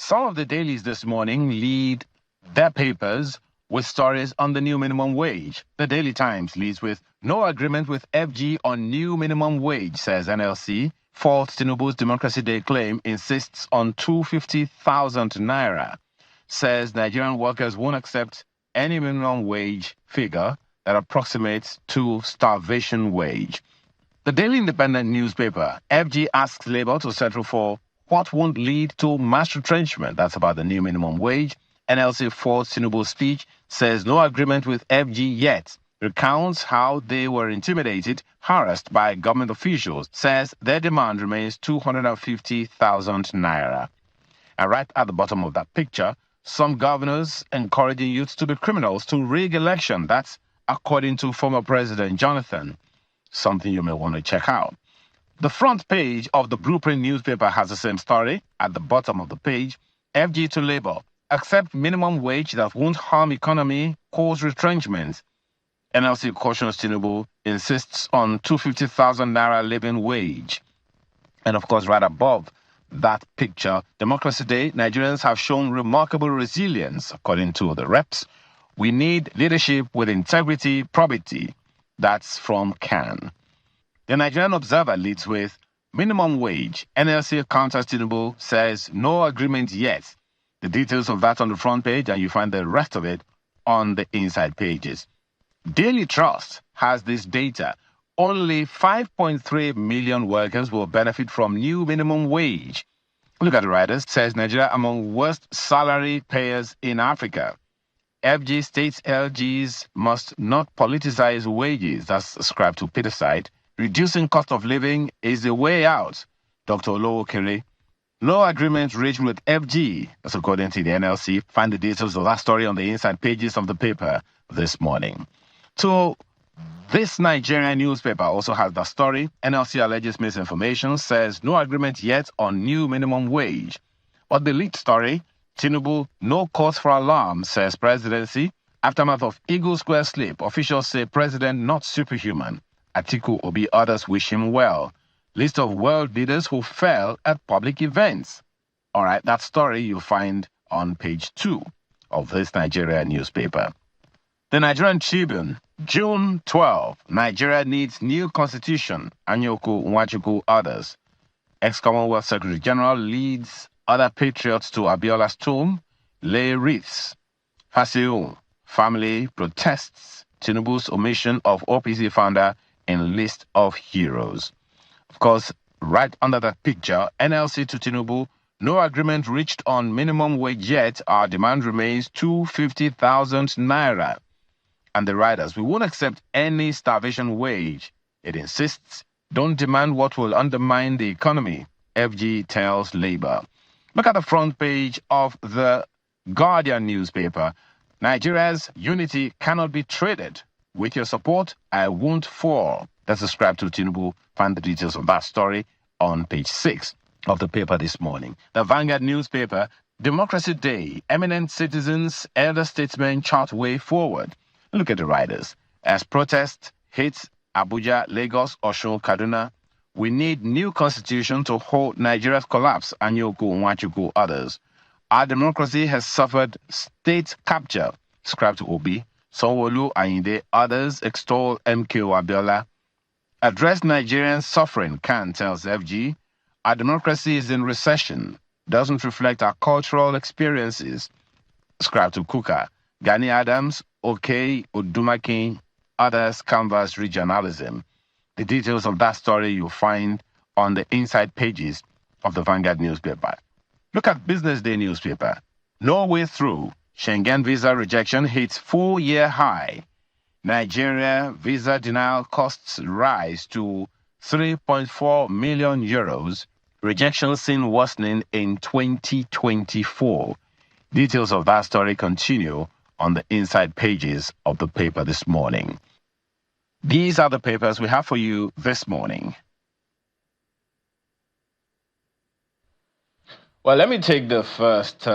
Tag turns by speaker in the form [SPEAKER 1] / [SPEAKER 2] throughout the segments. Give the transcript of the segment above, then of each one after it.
[SPEAKER 1] Some of the dailies this morning lead their papers with stories on the new minimum wage. The Daily Times leads with no agreement with FG on new minimum wage, says NLC. Faults Tinubu's Democracy Day claim, insists on 250,000 naira. Says Nigerian workers won't accept any minimum wage figure that approximates to starvation wage. The Daily Independent newspaper, FG asks Labour to settle for what won't lead to mass retrenchment. That's about the new minimum wage. NLC faults Tinubu's speech, says no agreement with FG yet. Recounts how they were intimidated, harassed by government officials, says their demand remains 250,000 naira. And right at the bottom of that picture, some governors encouraging youths to be criminals to rig election. That's according to former President Jonathan. Something you may want to check out. The front page of the Blueprint newspaper has the same story. At the bottom of the page, FG to Labour. Accept minimum wage that won't harm economy, cause retrenchment. NLC cautions Tinubu, insists on 250,000 naira living wage. And of course, right above that picture, Democracy Day, Nigerians have shown remarkable resilience, according to the reps. We need leadership with integrity, probity. That's from CAN. The Nigerian Observer leads with minimum wage. NLC counters Tinubu, says no agreement yet. The details of that on the front page, and you find the rest of it on the inside pages. Daily Trust has this data. Only 5.3 million workers will benefit from new minimum wage. Look at the writers. Says Nigeria among worst salary payers in Africa. FG states LGs must not politicize wages. That's ascribed to Peterside. Reducing cost of living is the way out. Dr. Olowo Kere. No agreement reached with FG. That's according to the NLC. Find the details of that story on the inside pages of the paper this morning. So this Nigerian newspaper also has the story. NLC alleges misinformation, says no agreement yet on new minimum wage. But the lead story, Tinubu, no cause for alarm, says presidency. Aftermath of Eagle Square slip, officials say president not superhuman. Atiku Obi, others wish him well. List of world leaders who fell at public events. All right, that story you'll find on page 2 of this Nigerian newspaper. The Nigerian Tribune, June 12, Nigeria needs new constitution. Anyoku Nwachukwu, others. Ex-Commonwealth Secretary General leads other patriots to Abiola's tomb, lay wreaths. Fasiu, family protests Tinubu's omission of OPC founder in list of heroes. Of course, right under that picture, NLC to Tinubu, no agreement reached on minimum wage yet. Our demand remains 250,000 naira. And the writers, we won't accept any starvation wage. It insists, don't demand what will undermine the economy. FG tells Labour. Look at the front page of the Guardian newspaper. Nigeria's unity cannot be traded. With your support, I won't fall. That's ascribed to Tinubu. Find the details of that story on page 6 of the paper this morning. The Vanguard newspaper, Democracy Day, eminent citizens, elder statesmen chart way forward. Look at the writers. As protest hits Abuja, Lagos, Osun, Kaduna, we need new constitution to hold Nigeria's collapse. Anyoku Nwachukwu, others. Our democracy has suffered state capture. Ascribed to Obi. Sanwo-Olu, Ayinde, others extol MKO Abiola. Address Nigerian suffering, CAN tells FG. Our democracy is in recession. Doesn't reflect our cultural experiences. Ascribed to Kuka. Gani Adams, OK, Odumakin, others canvas regionalism. The details of that story you'll find on the inside pages of the Vanguard newspaper. Look at Business Day newspaper. No way through. Schengen visa rejection hits 4-year high. Nigeria visa denial costs rise to 3.4 million euros. Rejection seen worsening in 2024. Details of that story continue on the inside pages of the paper this morning. These are the papers we have for you this morning. Well, let me take the first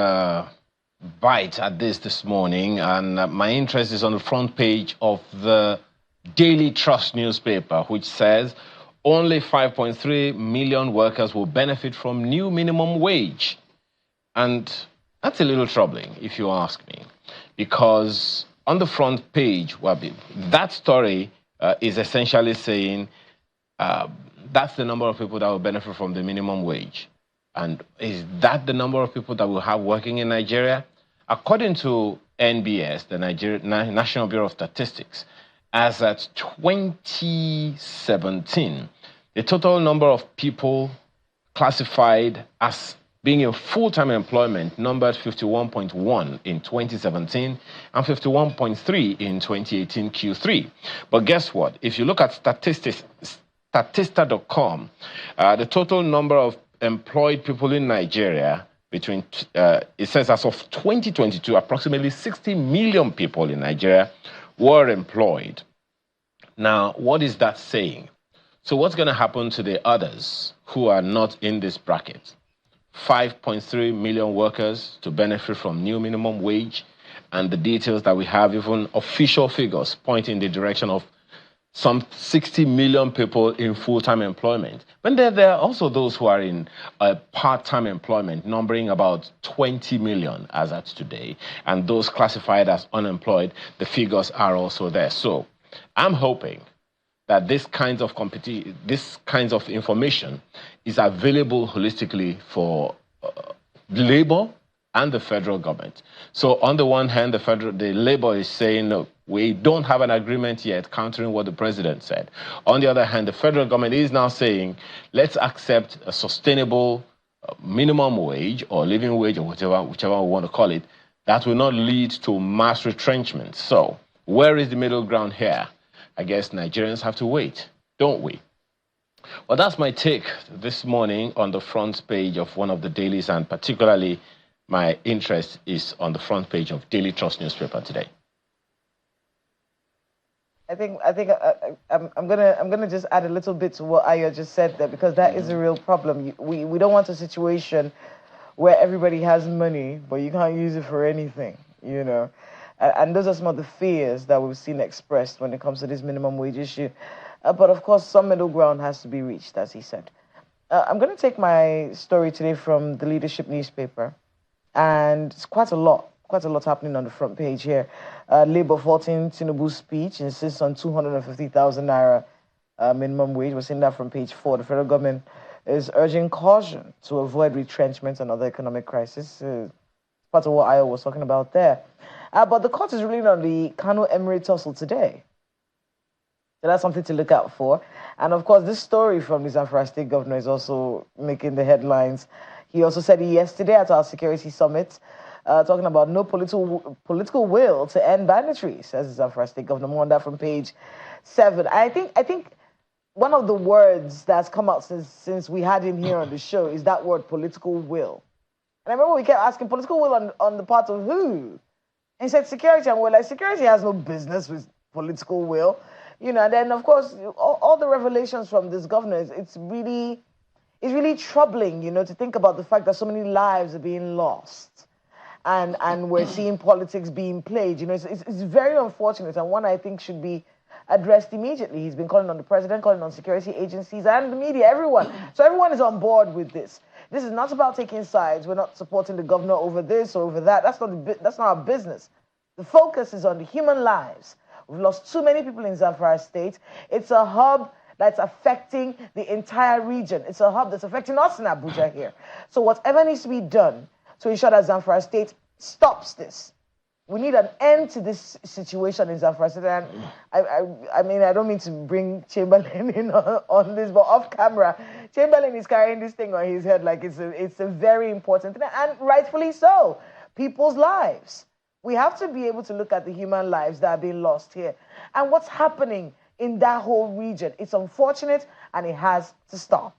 [SPEAKER 1] bite at this morning, and my interest is on the front page of the Daily Trust newspaper, which says only 5.3 million workers will benefit from new minimum wage.
[SPEAKER 2] And that's a little troubling, if you ask me, because on the front page, Wabi, that story is essentially saying that's the number of people that will benefit from the minimum wage. And is that the number of people that we'll have working in Nigeria? According to NBS, the National Bureau of Statistics, as at 2017, the total number of people classified as being in full-time employment numbered 51.1 in 2017 and 51.3 in 2018 Q3. But guess what? If you look at Statista.com, the total number of employed people in Nigeria between, it says as of 2022, approximately 60 million people in Nigeria were employed. Now, what is that saying? So what's going to happen to the others who are not in this bracket? 5.3 million workers to benefit from new minimum wage, and the details that we have, even official figures, point in the direction of some 60 million people in full-time employment. But there are also those who are in part-time employment, numbering about 20 million as at today, and those classified as unemployed, the figures are also there. So I'm hoping that this kinds of information is available holistically for labor and the federal government. So on the one hand, the labor is saying, no, we don't have an agreement yet, countering what the president said. On the other hand, the federal government is now saying, let's accept a sustainable minimum wage or living wage or whichever we want to call it, that will not lead to mass retrenchment. So where is the middle ground here? I guess Nigerians have to wait, don't we? Well, that's my take this morning on the front page of one of the dailies, and particularly my interest is on the front page of Daily Trust newspaper today.
[SPEAKER 3] I'm gonna just add a little bit to what Ayo just said there, because that is a real problem. We don't want a situation where everybody has money, but you can't use it for anything, you know. And those are some of the fears that we've seen expressed when it comes to this minimum wage issue. But of course, some middle ground has to be reached, as he said. I'm going to take my story today from the Leadership newspaper. And it's quite a lot happening on the front page here. Labour faulting Tinubu's speech, insists on 250,000 naira minimum wage. We're seeing that from page 4. The federal government is urging caution to avoid retrenchment and other economic crisis. Part of what Ayo was talking about there. But the court is ruling on the Kano Emirate tussle today. So that's something to look out for. And of course, this story from the Zamfara State Governor is also making the headlines. He also said yesterday at our security summit, talking about no political will to end banditry, says the Zamfara State Governor. More on that from page 7. I think one of the words that's come out since we had him here on the show is that word, political will. And I remember we kept asking, political will on the part of who? And he said security, and we're like, security has no business with political will. You know, and then of course, all the revelations from this governor, it's really troubling, you know, to think about the fact that so many lives are being lost. And we're seeing politics being played. You know, it's very unfortunate, and one I think should be addressed immediately. He's been calling on the president, calling on security agencies and the media, everyone. So everyone is on board with this. This is not about taking sides. We're not supporting the governor over this or over that. That's not our business. The focus is on the human lives. We've lost too many people in Zamfara State. It's a hub that's affecting the entire region. It's a hub that's affecting us in Abuja here. So whatever needs to be done to ensure that Zamfara State stops this. We need an end to this situation in Zamfara State. And I mean, I don't mean to bring Chamberlain in on this, but off camera, Chamberlain is carrying this thing on his head like it's a very important thing, and rightfully so. People's lives. We have to be able to look at the human lives that are being lost here and what's happening in that whole region. It's unfortunate, and it has to stop.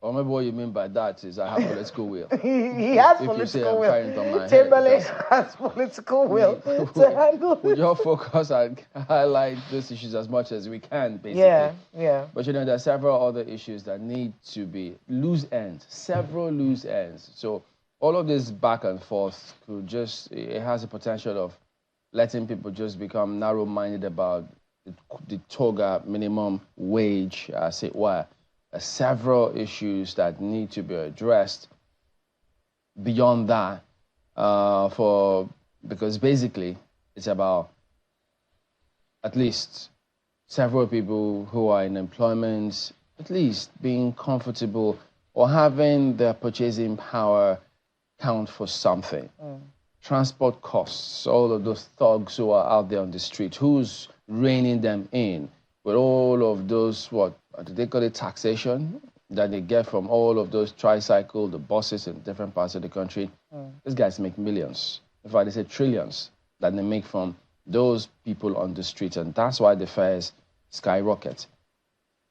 [SPEAKER 4] Well, maybe what you mean by that is I have political will.
[SPEAKER 3] He has political will. Chamberlain has political will to handle
[SPEAKER 4] We just focus and highlight those issues as much as we can, basically.
[SPEAKER 3] Yeah.
[SPEAKER 4] But you know, there are several other issues that need to be loose ends, several loose ends. So all of this back and forth it has the potential of letting people just become narrow-minded about the toga minimum wage, as it were. Several issues that need to be addressed. beyond that, because basically it's about at least several people who are in employment, at least being comfortable or having their purchasing power count for something. Transport costs, all of those thugs who are out there on the street, who's reining them in with all of those, what do they call it, taxation that they get from all of those tricycle, the buses in different parts of the country. These guys make millions. In fact, they say trillions that they make from those people on the street, and that's why the fares skyrocket.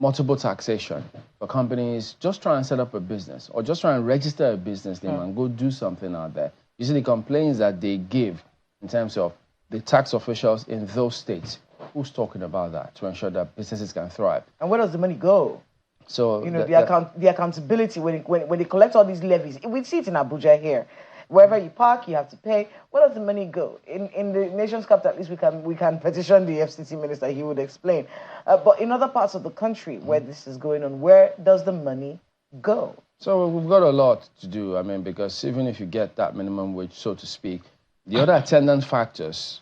[SPEAKER 4] Multiple taxation for companies just try and set up a business or just try and register a business name and go do something out there. You see the complaints that they give in terms of the tax officials in those states. Who's talking about that to ensure that businesses can thrive?
[SPEAKER 3] And where does the money go?
[SPEAKER 4] So
[SPEAKER 3] you know, the accountability when they collect all these levies. We see it in Abuja here. Wherever you park, you have to pay. Where does the money go? In the nation's capital, at least we can petition the FCT minister. He would explain. But in other parts of the country where this is going on, where does the money go?
[SPEAKER 4] So we've got a lot to do. I mean, because even if you get that minimum wage, so to speak, the other attendant factors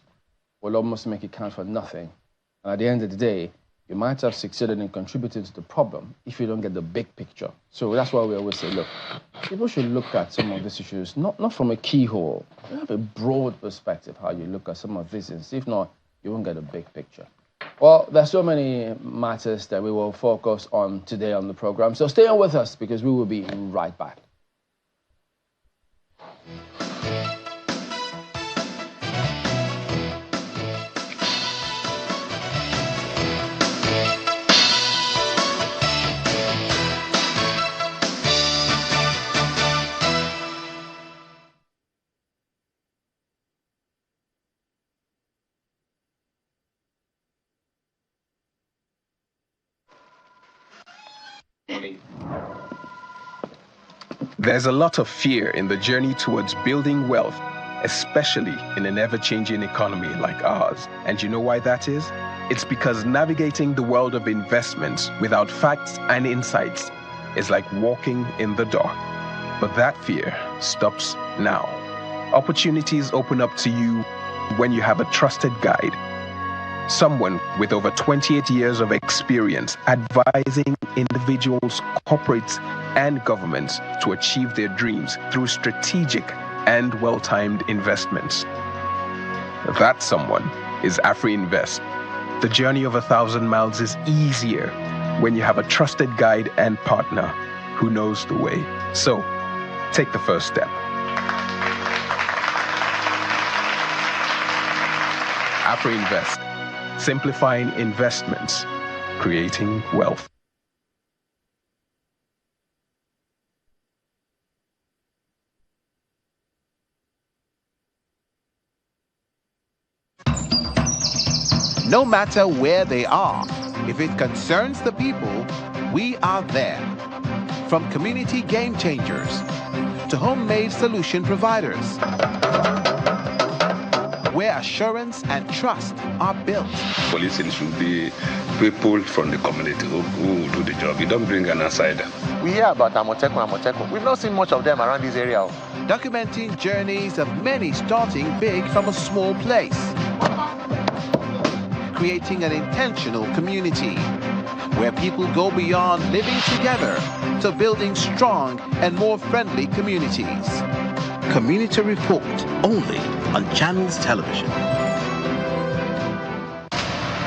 [SPEAKER 4] will almost make it count for nothing. And at the end of the day, you might have succeeded in contributing to the problem if you don't get the big picture. So that's why we always say, look, people should look at some of these issues, not from a keyhole. You have a broad perspective how you look at some of these things. If not, you won't get a big picture. Well, there's so many matters that we will focus on today on the program. So stay on with us because we will be right back.
[SPEAKER 5] There's a lot of fear in the journey towards building wealth, especially in an ever-changing economy like ours. And you know why that is? It's because navigating the world of investments without facts and insights is like walking in the dark. But that fear stops now. Opportunities open up to you when you have a trusted guide. Someone with over 28 years of experience advising individuals, corporates, and governments to achieve their dreams through strategic and well-timed investments. That someone is AfriInvest. The journey of 1,000 miles is easier when you have a trusted guide and partner who knows the way. So, take the first step. AfriInvest. Simplifying investments, creating wealth.
[SPEAKER 6] No matter where they are, if it concerns the people, we are there. From community game changers to homemade solution providers, where assurance and trust are built.
[SPEAKER 7] Policing should be people from the community who do the job. You don't bring an outsider.
[SPEAKER 8] We hear about Amotekun. We've not seen much of them around this area.
[SPEAKER 6] Documenting journeys of many starting big from a small place. Creating an intentional community where people go beyond living together to building strong and more friendly communities. Community Report, only on Channels Television.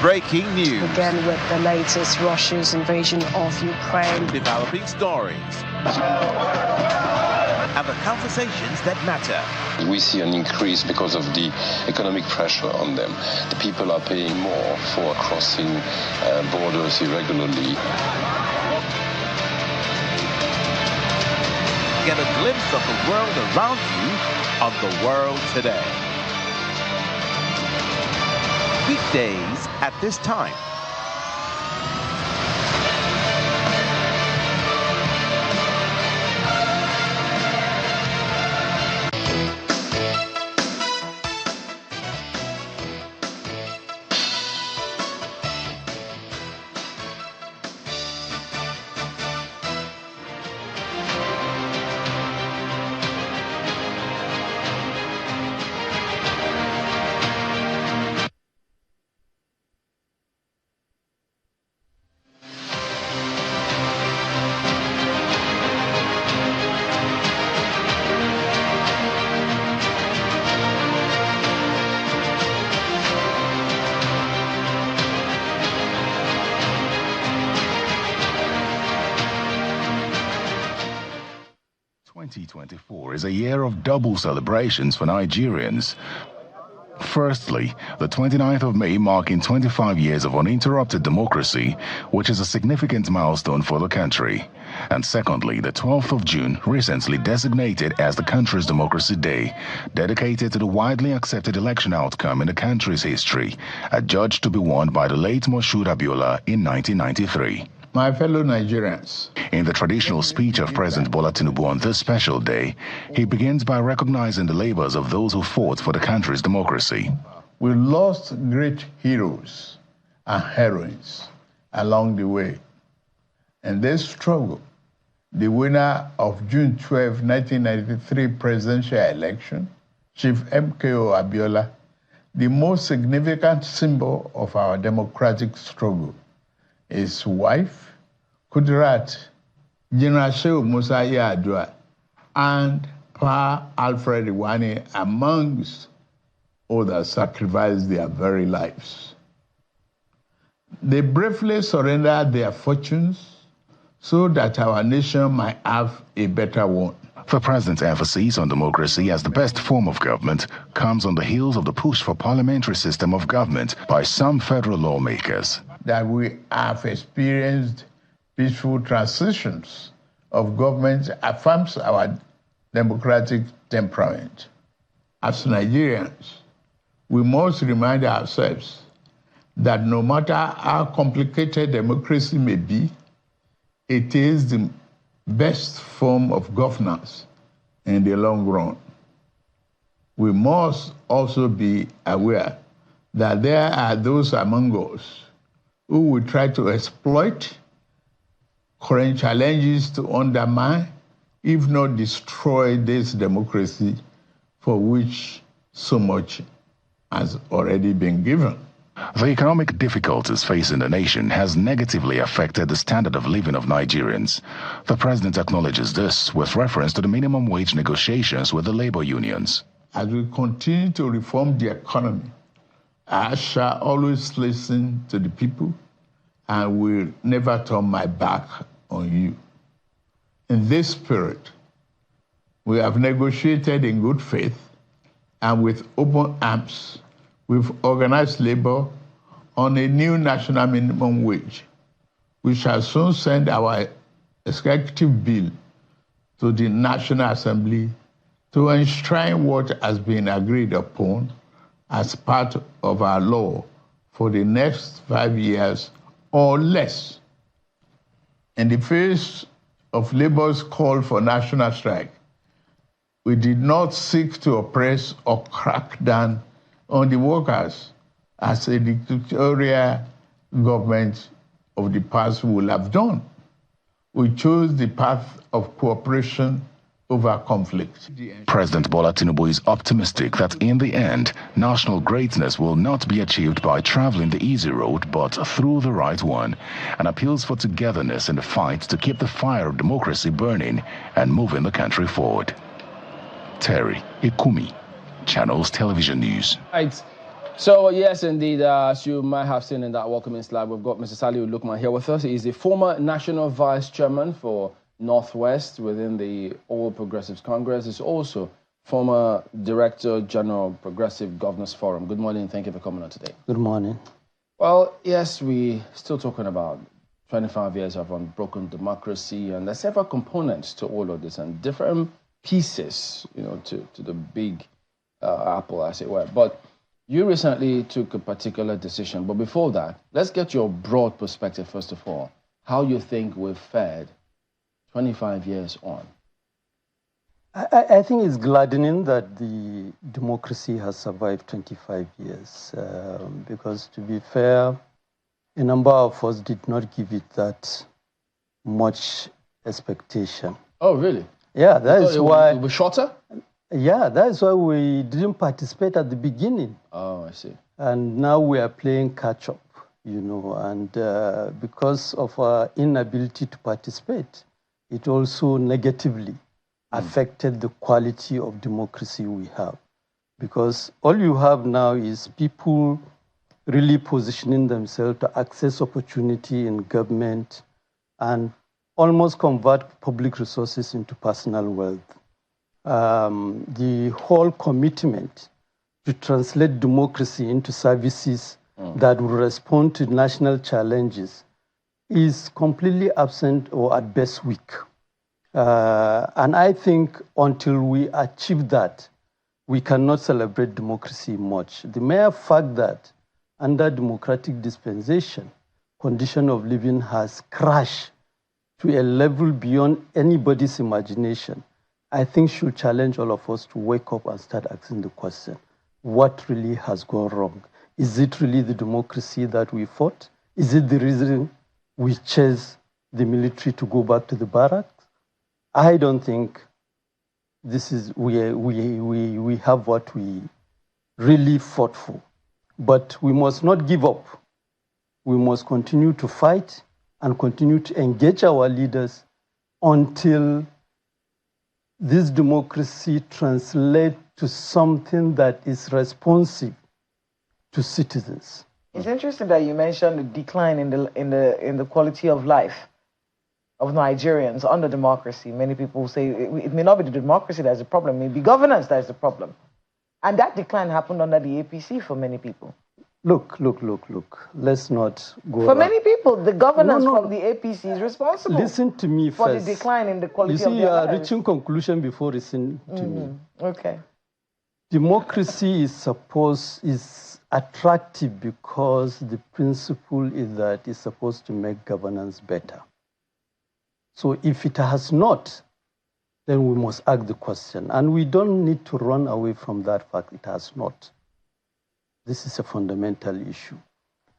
[SPEAKER 6] Breaking news.
[SPEAKER 9] Again with the latest Russia's invasion of Ukraine.
[SPEAKER 6] Developing stories. And the conversations that matter.
[SPEAKER 10] We see an increase because of the economic pressure on them. The people are paying more for crossing borders irregularly.
[SPEAKER 6] Get a glimpse of the world around you on The World Today. Weekdays at this time.
[SPEAKER 11] 2024 is a year of double celebrations for Nigerians. Firstly, the 29th of May marking 25 years of uninterrupted democracy, which is a significant milestone for the country. And secondly, the 12th of June, recently designated as the country's Democracy Day, dedicated to the widely accepted election outcome in the country's history, adjudged to be won by the late Moshood Abiola in 1993.
[SPEAKER 12] My fellow Nigerians.
[SPEAKER 11] In the traditional speech of President Bola Tinubu on this special day, he begins by recognizing the labors of those who fought for the country's democracy.
[SPEAKER 12] We lost great heroes and heroines along the way. And this struggle, the winner of June 12, 1993 presidential election, Chief MKO Abiola, the most significant symbol of our democratic struggle, his wife, Kudirat, General Shehu Musa Yar'Adua, and Pa Alfred Iwani, amongst others, sacrificed their very lives. They bravely surrendered their fortunes so that our nation might have a better one.
[SPEAKER 11] The president's emphasis on democracy as the best form of government comes on the heels of the push for parliamentary system of government by some federal lawmakers.
[SPEAKER 12] That we have experienced peaceful transitions of government affirms our democratic temperament. As Nigerians, we must remind ourselves that no matter how complicated democracy may be, it is the best form of governance in the long run. We must also be aware that there are those among us who will try to exploit current challenges to undermine, if not destroy, this democracy for which so much has already been given.
[SPEAKER 11] The economic difficulties facing the nation has negatively affected the standard of living of Nigerians. The president acknowledges this with reference to the minimum wage negotiations with the labor unions.
[SPEAKER 12] As we continue to reform the economy, I shall always listen to the people and will never turn my back on you. In this spirit, we have negotiated in good faith and with open arms with organized labor on a new national minimum wage. We shall soon send our executive bill to the National Assembly to enshrine what has been agreed upon as part of our law for the next 5 years or less. In the face of labor's call for national strike, we did not seek to oppress or crack down on the workers as a dictatorial government of the past would have done. We chose the path of cooperation over conflict.
[SPEAKER 11] President Bola Tinubu is optimistic that in the end, national greatness will not be achieved by traveling the easy road, but through the right one, and appeals for togetherness in the fight to keep the fire of democracy burning and moving the country forward. Terry Ikumi, Channels Television News.
[SPEAKER 4] Right. So, yes, indeed, as you might have seen in that welcoming slide, we've got Mr. Salihu Lukman here with us. He's the former National Vice Chairman for Northwest within the All Progressives Congress. He's also former Director General Progressive Governors Forum. Good morning. Thank you for coming on today.
[SPEAKER 13] Good morning.
[SPEAKER 4] Well, yes, we're still talking about 25 years of unbroken democracy, and there's several components to all of this and different pieces, you know, to the big apple, as it were. But you recently took a particular decision. But before that, let's get your broad perspective, first of all, how you think we've fared 25 years on.
[SPEAKER 13] I think it's gladdening that the democracy has survived 25 years because, to be fair, a number of us did not give it that much expectation.
[SPEAKER 4] Oh, really?
[SPEAKER 13] Yeah, that is why...
[SPEAKER 4] It was shorter?
[SPEAKER 13] Yeah, that is why we didn't participate at the beginning.
[SPEAKER 4] Oh, I see.
[SPEAKER 13] And now we are playing catch-up, you know, and because of our inability to participate, it also negatively affected the quality of democracy we have. Because all you have now is people really positioning themselves to access opportunity in government, and almost convert public resources into personal wealth. The whole commitment to translate democracy into services that will respond to national challenges is completely absent or at best weak. And I think until we achieve that, we cannot celebrate democracy much. The mere fact that under democratic dispensation, condition of living has crashed to a level beyond anybody's imagination, I think should challenge all of us to wake up and start asking the question, what really has gone wrong? Is it really the democracy that we fought? Is it the reason we chased the military to go back to the barracks? I don't think this is, we have what we really fought for. But we must not give up. We must continue to fight and continue to engage our leaders until this democracy translates to something that is responsive to citizens.
[SPEAKER 3] It's interesting that you mentioned the decline in the quality of life of Nigerians under democracy. Many people say it may not be the democracy that's the problem, it may be governance that's the problem. And that decline happened under the APC for many people.
[SPEAKER 13] Look. Let's not go.
[SPEAKER 3] For many people, the governance from the APC is responsible.
[SPEAKER 13] Listen to me
[SPEAKER 3] for
[SPEAKER 13] first.
[SPEAKER 3] The decline in the quality of their lives.
[SPEAKER 13] You see, you are reaching conclusion before listening to me.
[SPEAKER 3] Okay.
[SPEAKER 13] Democracy is attractive because the principle is that it's supposed to make governance better. So if it has not, then we must ask the question. And we don't need to run away from that fact. It has not. This is a fundamental issue.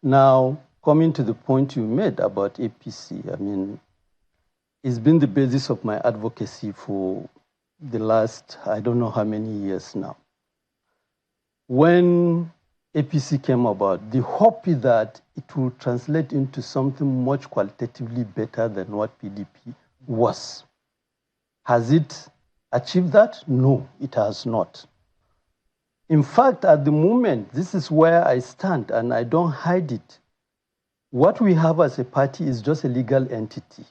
[SPEAKER 13] Now, coming to the point you made about APC, I mean, it's been the basis of my advocacy for the last, I don't know how many years now. When APC came about, the hope is that it will translate into something much qualitatively better than what PDP was. Has it achieved that? No, it has not. In fact, at the moment, this is where I stand, and I don't hide it. What we have as a party is just a legal entity.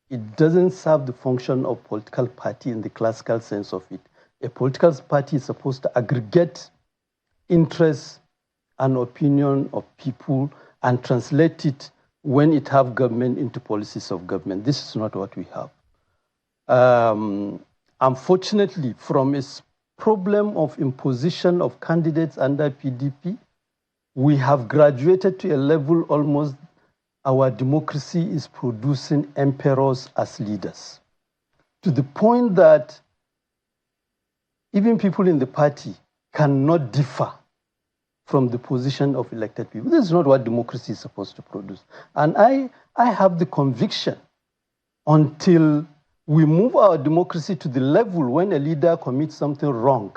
[SPEAKER 13] It doesn't serve the function of political party in the classical sense of it. A political party is supposed to aggregate interests and opinion of people and translate it when it have government into policies of government. This is not what we have. Unfortunately, from a problem of imposition of candidates under PDP, we have graduated to a level almost our democracy is producing emperors as leaders, to the point that even people in the party cannot differ from the position of elected people. This is not what democracy is supposed to produce. And I have the conviction until we move our democracy to the level when a leader commits something wrong,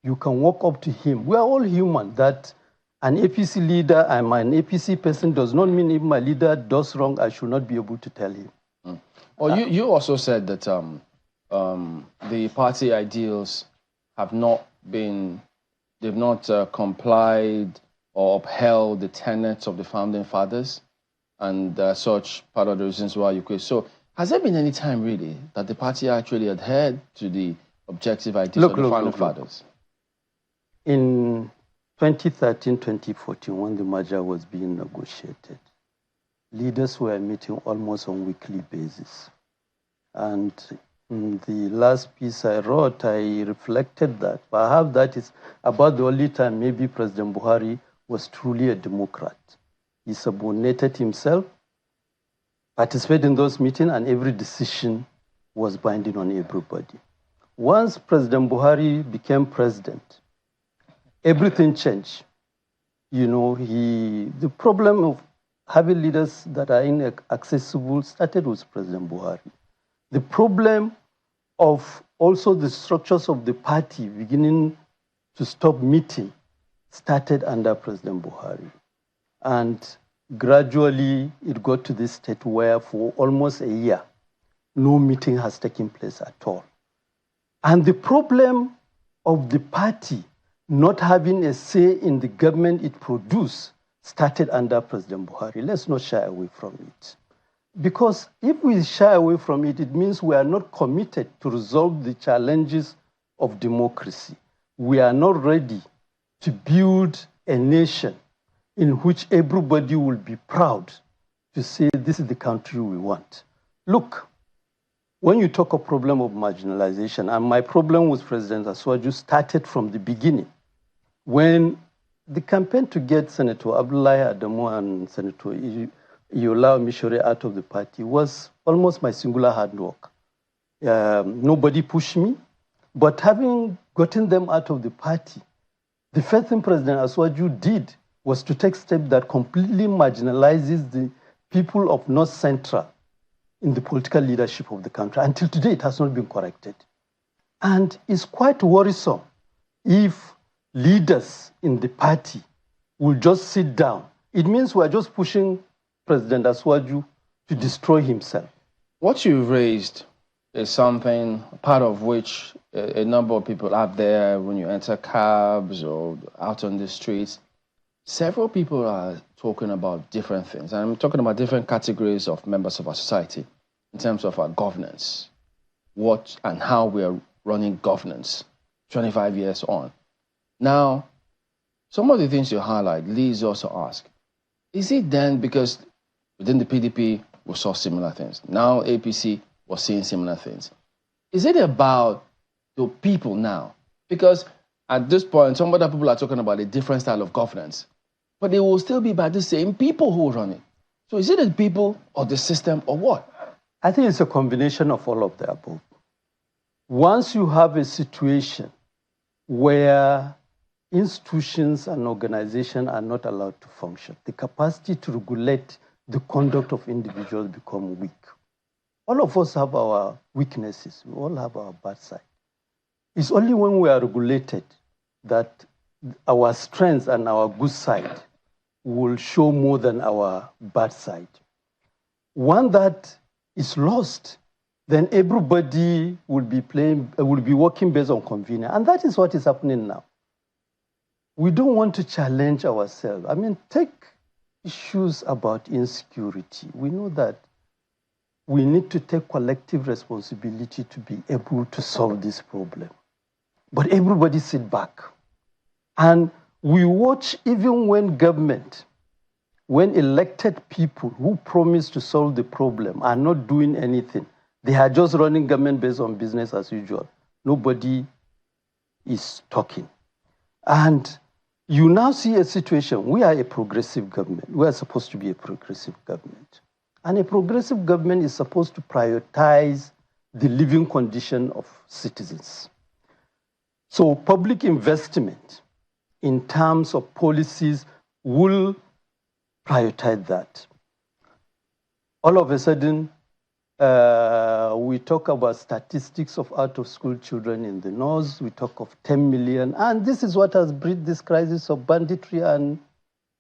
[SPEAKER 13] you can walk up to him. We are all human. That an APC leader, I'm an APC person, does not mean if my leader does wrong, I should not be able to tell him.
[SPEAKER 4] Well, you also said that the party ideals have not been, they've not complied or upheld the tenets of the founding fathers, and such part of the reasons why you quit. So, has there been any time really that the party actually adhered to the objective ideals of the founding fathers?
[SPEAKER 13] In 2013, 2014, when the merger was being negotiated, leaders were meeting almost on a weekly basis. And in the last piece I wrote, I reflected that perhaps that is about the only time maybe President Buhari was truly a Democrat. He subordinated himself, participated in those meetings, and every decision was binding on everybody. Once President Buhari became president, everything changed. You know, the problem of having leaders that are inaccessible started with President Buhari. The problem of also the structures of the party beginning to stop meeting started under President Buhari. And gradually, it got to this state where for almost a year, no meeting has taken place at all. And the problem of the party not having a say in the government it produced started under President Buhari. Let's not shy away from it. Because if we shy away from it, it means we are not committed to resolve the challenges of democracy. We are not ready to build a nation in which everybody will be proud to say this is the country we want. Look, when you talk a problem of marginalization, and my problem with President Aswaju started from the beginning, when the campaign to get Senator Abdullahi Adamu and Senator Yola Mishore out of the party was almost my singular hard work. Nobody pushed me, but having gotten them out of the party, the first thing President Aswaju did was to take steps that completely marginalizes the people of North Central in the political leadership of the country. Until today, it has not been corrected. And it's quite worrisome if leaders in the party will just sit down. It means we're just pushing President Aswaju to destroy himself.
[SPEAKER 4] What you raised is something, part of which a number of people out there, when you enter cabs or out on the streets, several people are talking about different things. And I'm talking about different categories of members of our society in terms of our governance, what and how we are running governance 25 years on. Now, some of the things you highlight, Liz also asked, is it then because within the PDP we saw similar things, now APC was seeing similar things? Is it about the people now? Because at this point, some other people are talking about a different style of governance, but it will still be by the same people who run it. So is it the people or the system or what?
[SPEAKER 13] I think it's a combination of all of the above. Once you have a situation where institutions and organizations are not allowed to function, the capacity to regulate the conduct of individuals become weak. All of us have our weaknesses. We all have our bad side. It's only when we are regulated that our strengths and our good side will show more than our bad side. One that is lost, then everybody will be working based on convenience. And that is what is happening now. We don't want to challenge ourselves. I mean, take issues about insecurity. We know that we need to take collective responsibility to be able to solve this problem. But everybody sit back. And we watch even when government, when elected people who promise to solve the problem are not doing anything. They are just running government based on business as usual. Nobody is talking. And you now see a situation, we are a progressive government. We are supposed to be a progressive government. And a progressive government is supposed to prioritize the living condition of citizens. So public investment in terms of policies will prioritize that. All of a sudden, we talk about statistics of out-of-school children in the north. We talk of 10 million. And this is what has bred this crisis of banditry and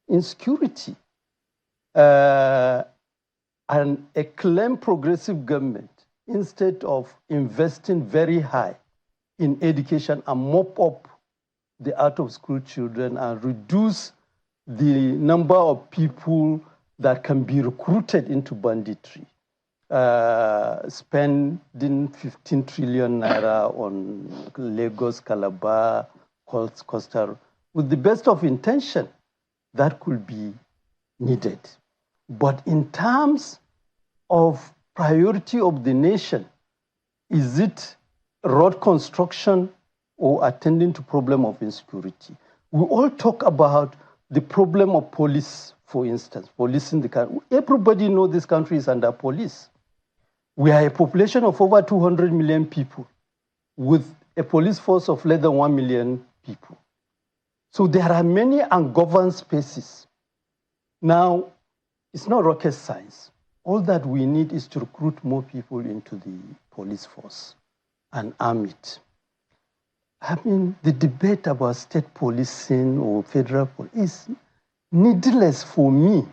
[SPEAKER 13] insecurity. And a claim progressive government, instead of investing very high in education and mop up the out-of-school children and reduce the number of people that can be recruited into banditry, spending 15 trillion naira on Lagos, Calabar, Costa, with the best of intention, that could be needed. But in terms of priority of the nation, is it road construction or attending to problem of insecurity? We all talk about the problem of police, for instance, police in the country. Everybody knows this country is under police. We are a population of over 200 million people with a police force of less than 1 million people. So there are many ungoverned spaces. Now, it's not rocket science. All that we need is to recruit more people into the police force and arm it. I mean, the debate about state policing or federal police is needless for me.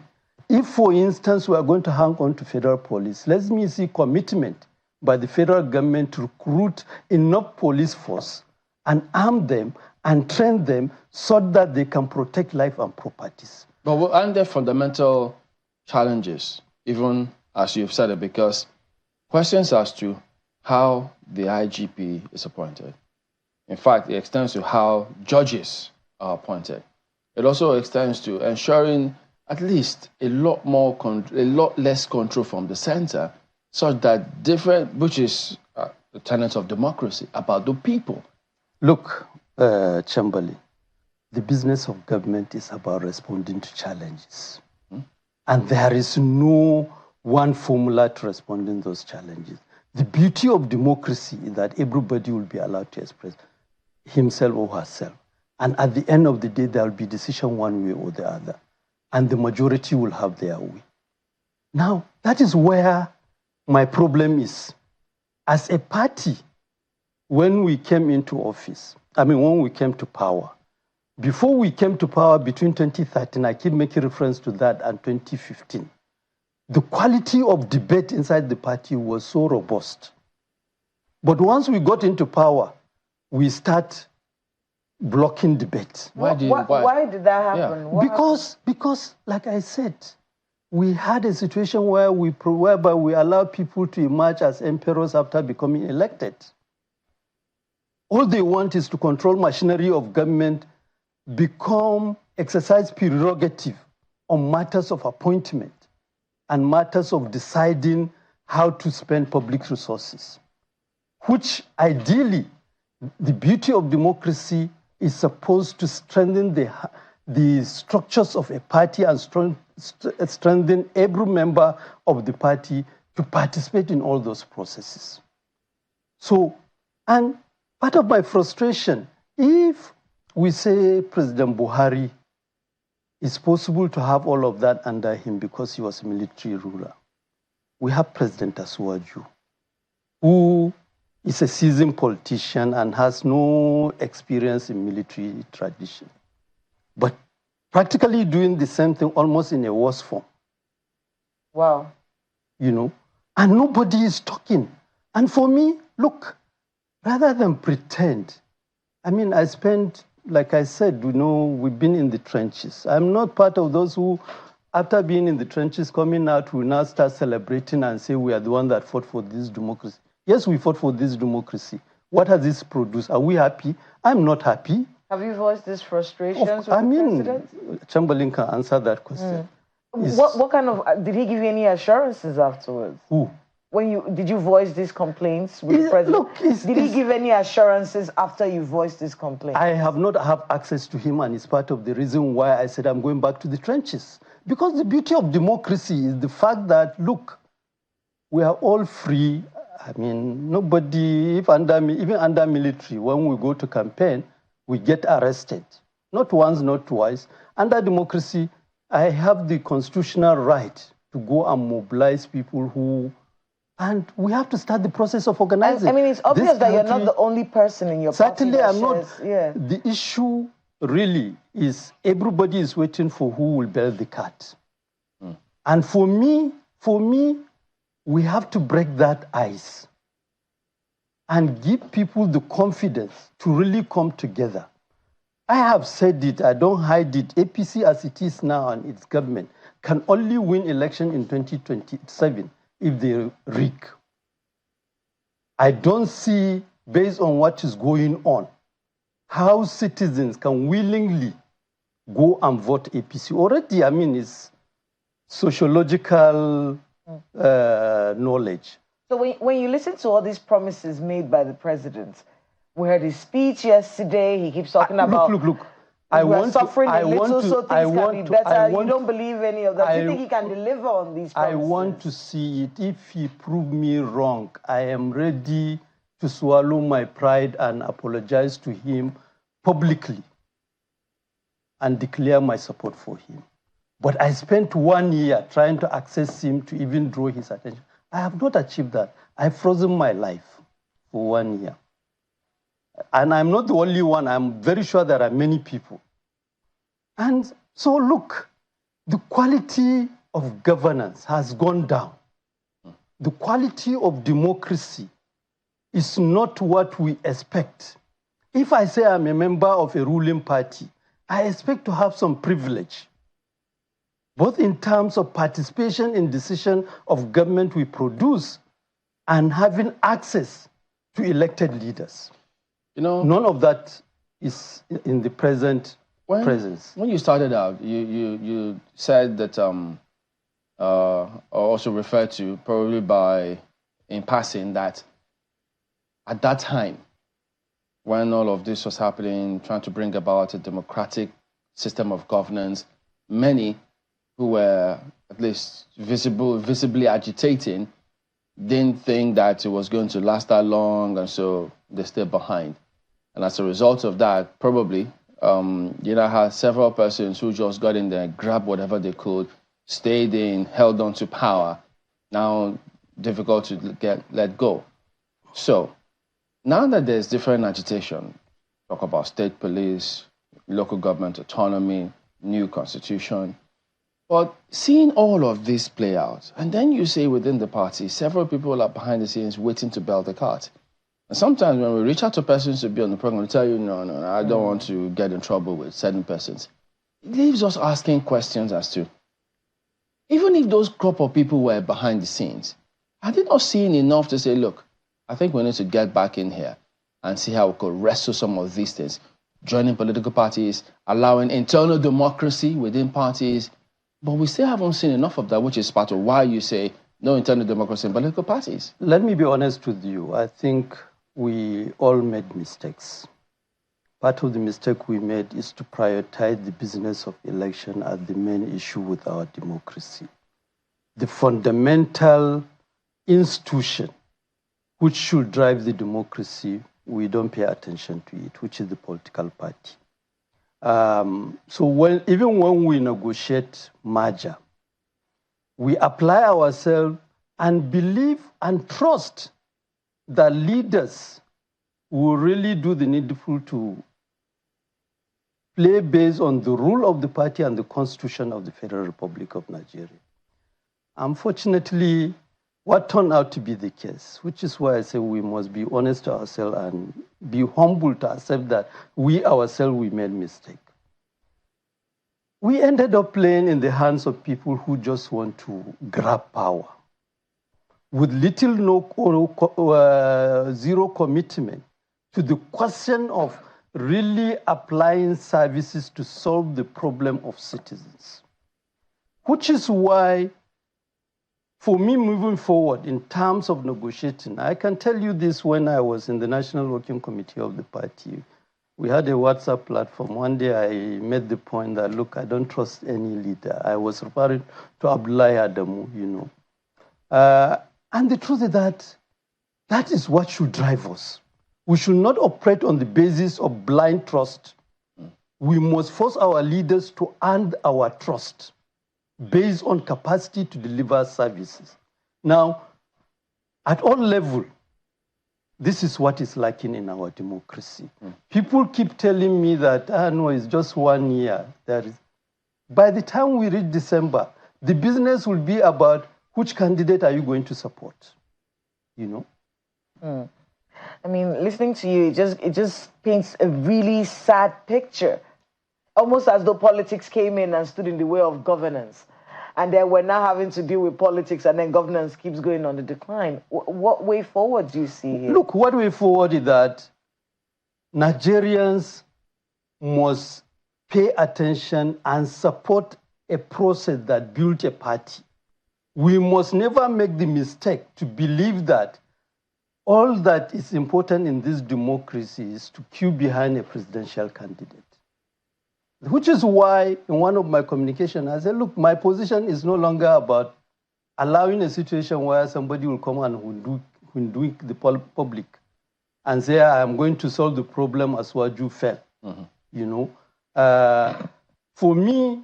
[SPEAKER 13] If, for instance, we are going to hang on to federal police, let me see commitment by the federal government to recruit enough police force and arm them and train them so that they can protect life and properties.
[SPEAKER 4] But aren't there fundamental challenges, even as you've said it, because questions as to how the IGP is appointed. In fact, it extends to how judges are appointed. It also extends to ensuring at least a lot less control from the center, such that which is the tenet of democracy, about the people.
[SPEAKER 13] Look, Chamberlain, the business of government is about responding to challenges. And there is no one formula to responding to those challenges. The beauty of democracy is that everybody will be allowed to express himself or herself. And at the end of the day, there will be decision one way or the other. And the majority will have their way. Now, that is where my problem is. As a party, when we came into office, when we came to power, before we came to power between 2013, I keep making reference to that, and 2015, the quality of debate inside the party was so robust. But once we got into power, we start blocking debate.
[SPEAKER 3] Why did that happen?
[SPEAKER 13] Yeah. Because, like I said, we had a situation whereby we allow people to emerge as emperors after becoming elected. All they want is to control machinery of government, exercise prerogative on matters of appointment and matters of deciding how to spend public resources, which ideally, the beauty of democracy is supposed to strengthen the structures of a party and strengthen every member of the party to participate in all those processes. So, and part of my frustration, if we say President Buhari, it's possible to have all of that under him because he was a military ruler. We have President Asuwaju, who is a seasoned politician and has no experience in military tradition, but practically doing the same thing almost in a worse form.
[SPEAKER 3] Wow.
[SPEAKER 13] And nobody is talking. And for me, look, rather than pretend, I spent, like I said, we've been in the trenches. I'm not part of those who, after being in the trenches, coming out, will now start celebrating and say we are the one that fought for this democracy. Yes, we fought for this democracy. What has this produced? Are we happy? I'm not happy.
[SPEAKER 3] Have you voiced these frustrations with the president?
[SPEAKER 13] Chamberlain can answer that question.
[SPEAKER 3] What kind of, did he give you any assurances afterwards?
[SPEAKER 13] Who?
[SPEAKER 3] Did you voice these complaints with the president? Look, did he give any assurances after you voiced these complaints?
[SPEAKER 13] I have not had access to him, and it's part of the reason why I said I'm going back to the trenches. Because the beauty of democracy is the fact that, look, we are all free. Nobody, even under military, when we go to campaign, we get arrested. Not once, not twice. Under democracy, I have the constitutional right to go and mobilize people and we have to start the process of organizing.
[SPEAKER 3] It's obvious that you're not the only person in your party.
[SPEAKER 13] Certainly, I'm not. Yeah. The issue really is everybody is waiting for who will bear the cat. And for me, we have to break that ice and give people the confidence to really come together. I have said it, I don't hide it. APC as it is now and its government can only win election in 2027 if they rig. I don't see, based on what is going on, how citizens can willingly go and vote APC. Already, it's sociological knowledge.
[SPEAKER 3] So when you listen to all these promises made by the president, we heard his speech yesterday, he keeps talking about...
[SPEAKER 13] Look.
[SPEAKER 3] We're suffering a little, so things can be better. You don't believe any of that. Do you think he can deliver on these promises?
[SPEAKER 13] I want to see it. If he proves me wrong, I am ready to swallow my pride and apologize to him publicly and declare my support for him. But I spent 1 year trying to access him to even draw his attention. I have not achieved that. I've frozen my life for 1 year. And I'm not the only one. I'm very sure there are many people. And so, look, the quality of governance has gone down. The quality of democracy is not what we expect. If I say I'm a member of a ruling party, I expect to have some privilege. both in terms of participation in decision of government we produce and having access to elected leaders.
[SPEAKER 4] You know,
[SPEAKER 13] none of that is in the present presence.
[SPEAKER 4] When you started out, you said that, also referred to probably by in passing, that at that time, when all of this was happening, trying to bring about a democratic system of governance, many who were at least visibly agitating didn't think that it was going to last that long, and so they stayed behind. And as a result of that, probably, you know, had several persons who just got in there, grabbed whatever they could, stayed in, held on to power. Now, difficult to let go. So, now that there's different agitation, talk about state police, local government autonomy, new constitution, but seeing all of this play out, and then you say within the party, several people are behind the scenes waiting to belt the cart. And sometimes when we reach out to persons to be on the program, we tell you, no, I don't want to get in trouble with certain persons. It leaves us asking questions as to, even if those group of people were behind the scenes, are they not seeing enough to say, look, I think we need to get back in here and see how we could wrestle some of these things, joining political parties, allowing internal democracy within parties, but we still haven't seen enough of that, which is part of why you say no internal democracy in political parties.
[SPEAKER 13] Let me be honest with you. I think we all made mistakes. Part of the mistake we made is to prioritize the business of election as the main issue with our democracy. The fundamental institution which should drive the democracy, we don't pay attention to it, which is the political party. So even when we negotiate merger, we apply ourselves and believe and trust that leaders will really do the needful to play based on the rule of the party and the constitution of the Federal Republic of Nigeria. Unfortunately, what turned out to be the case, which is why I say we must be honest to ourselves and be humble to accept that we ourselves, we made mistake. We ended up playing in the hands of people who just want to grab power with little, zero commitment to the question of really applying services to solve the problem of citizens. Which is why, for me moving forward in terms of negotiating, I can tell you this: when I was in the National Working Committee of the party, we had a WhatsApp platform. One day I made the point that, look, I don't trust any leader. I was referring to Abdullahi Adamu, you know. And the truth is that that is what should drive us. We should not operate on the basis of blind trust. We must force our leaders to earn our trust based on capacity to deliver services. Now, at all levels, this is what is lacking in our democracy. People keep telling me that, no, it's just 1 year. By the time we reach December, the business will be about which candidate are you going to support, you know?
[SPEAKER 3] I mean, listening to you, it just paints a really sad picture. Almost as though politics came in and stood in the way of governance. And then we're now having to deal with politics, and then governance keeps going on the decline. What way forward do you see here?
[SPEAKER 13] Look, what way forward is that Nigerians must pay attention and support a process that built a party. We must never make the mistake to believe that all that is important in this democracy is to queue behind a presidential candidate. Which is why, in one of my communications, I said, look, my position is no longer about allowing a situation where somebody will come and do the public and say, I am going to solve the problem as Waju fell. You know, for me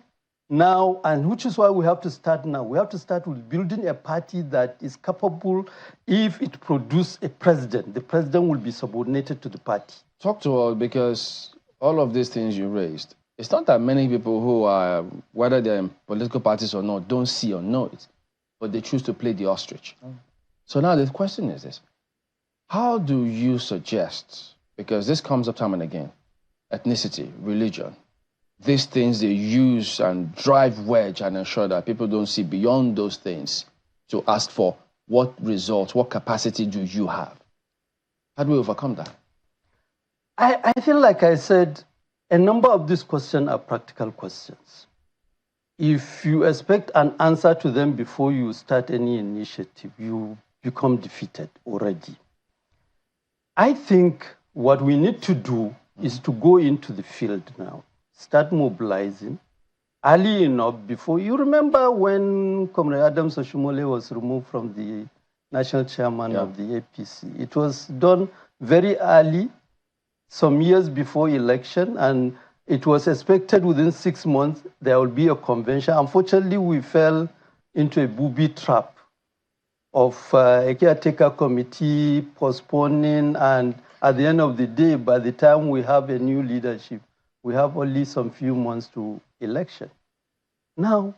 [SPEAKER 13] now, and which is why we have to start now, we have to start with building a party that is capable. If it produces a president, the president will be subordinated to the party.
[SPEAKER 4] Talk to us, because all of these things you raised, it's not that many people who are, whether they're in political parties or not, don't see or know it, but they choose to play the ostrich. So now the question is this: how do you suggest, because this comes up time and again, ethnicity, religion, these things they use and drive wedge and ensure that people don't see beyond those things to ask for what results, what capacity do you have? How do we overcome that?
[SPEAKER 13] I feel like I said, a number of these questions are practical questions. If you expect an answer to them before you start any initiative, you become defeated already. I think what we need to do is to go into the field now, start mobilizing early enough before. You remember when Comrade Adams Oshomole was removed from the national chairman of the APC? It was done very early, some years before election, and it was expected within 6 months there will be a convention. Unfortunately, we fell into a booby trap of a caretaker committee postponing, and at the end of the day, by the time we have a new leadership, we have only some few months to election. Now,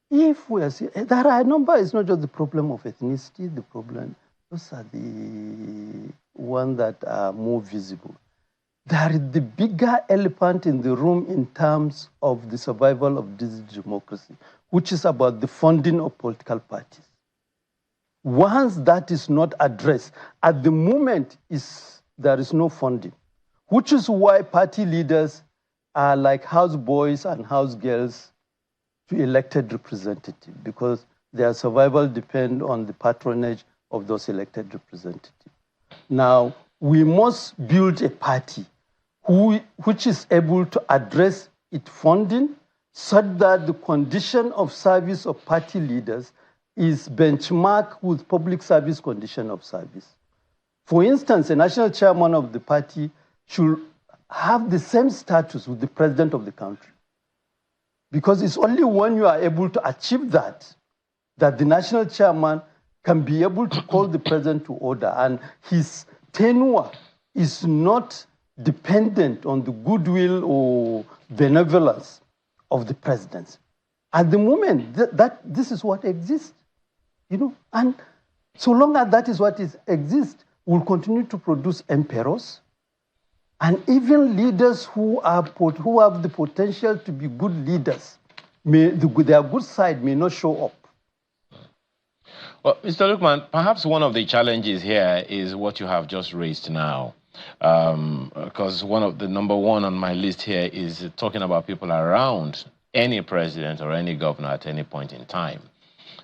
[SPEAKER 13] if we are seeing, there are a number, it's not just the problem of ethnicity, the problem, those are the ones that are more visible. There is the bigger elephant in the room in terms of the survival of this democracy, which is about the funding of political parties. Once that is not addressed, at the moment there is no funding, which is why party leaders are like house boys and house girls to elected representatives, because their survival depends on the patronage of those elected representatives. Now, we must build a party which is able to address its funding such that the condition of service of party leaders is benchmarked with public service condition of service. For instance, a national chairman of the party should have the same status with the president of the country. Because it's only when you are able to achieve that the national chairman can be able to call the president to order, and his tenure is not dependent on the goodwill or benevolence of the presidency. At the moment, this is what exists, and so long as that is what exists, we'll continue to produce emperors, and even leaders who have the potential to be good leaders, their good side may not show up.
[SPEAKER 2] Well, Mr. Lukman, perhaps one of the challenges here is what you have just raised now. Because the number one on my list here is talking about people around any president or any governor at any point in time.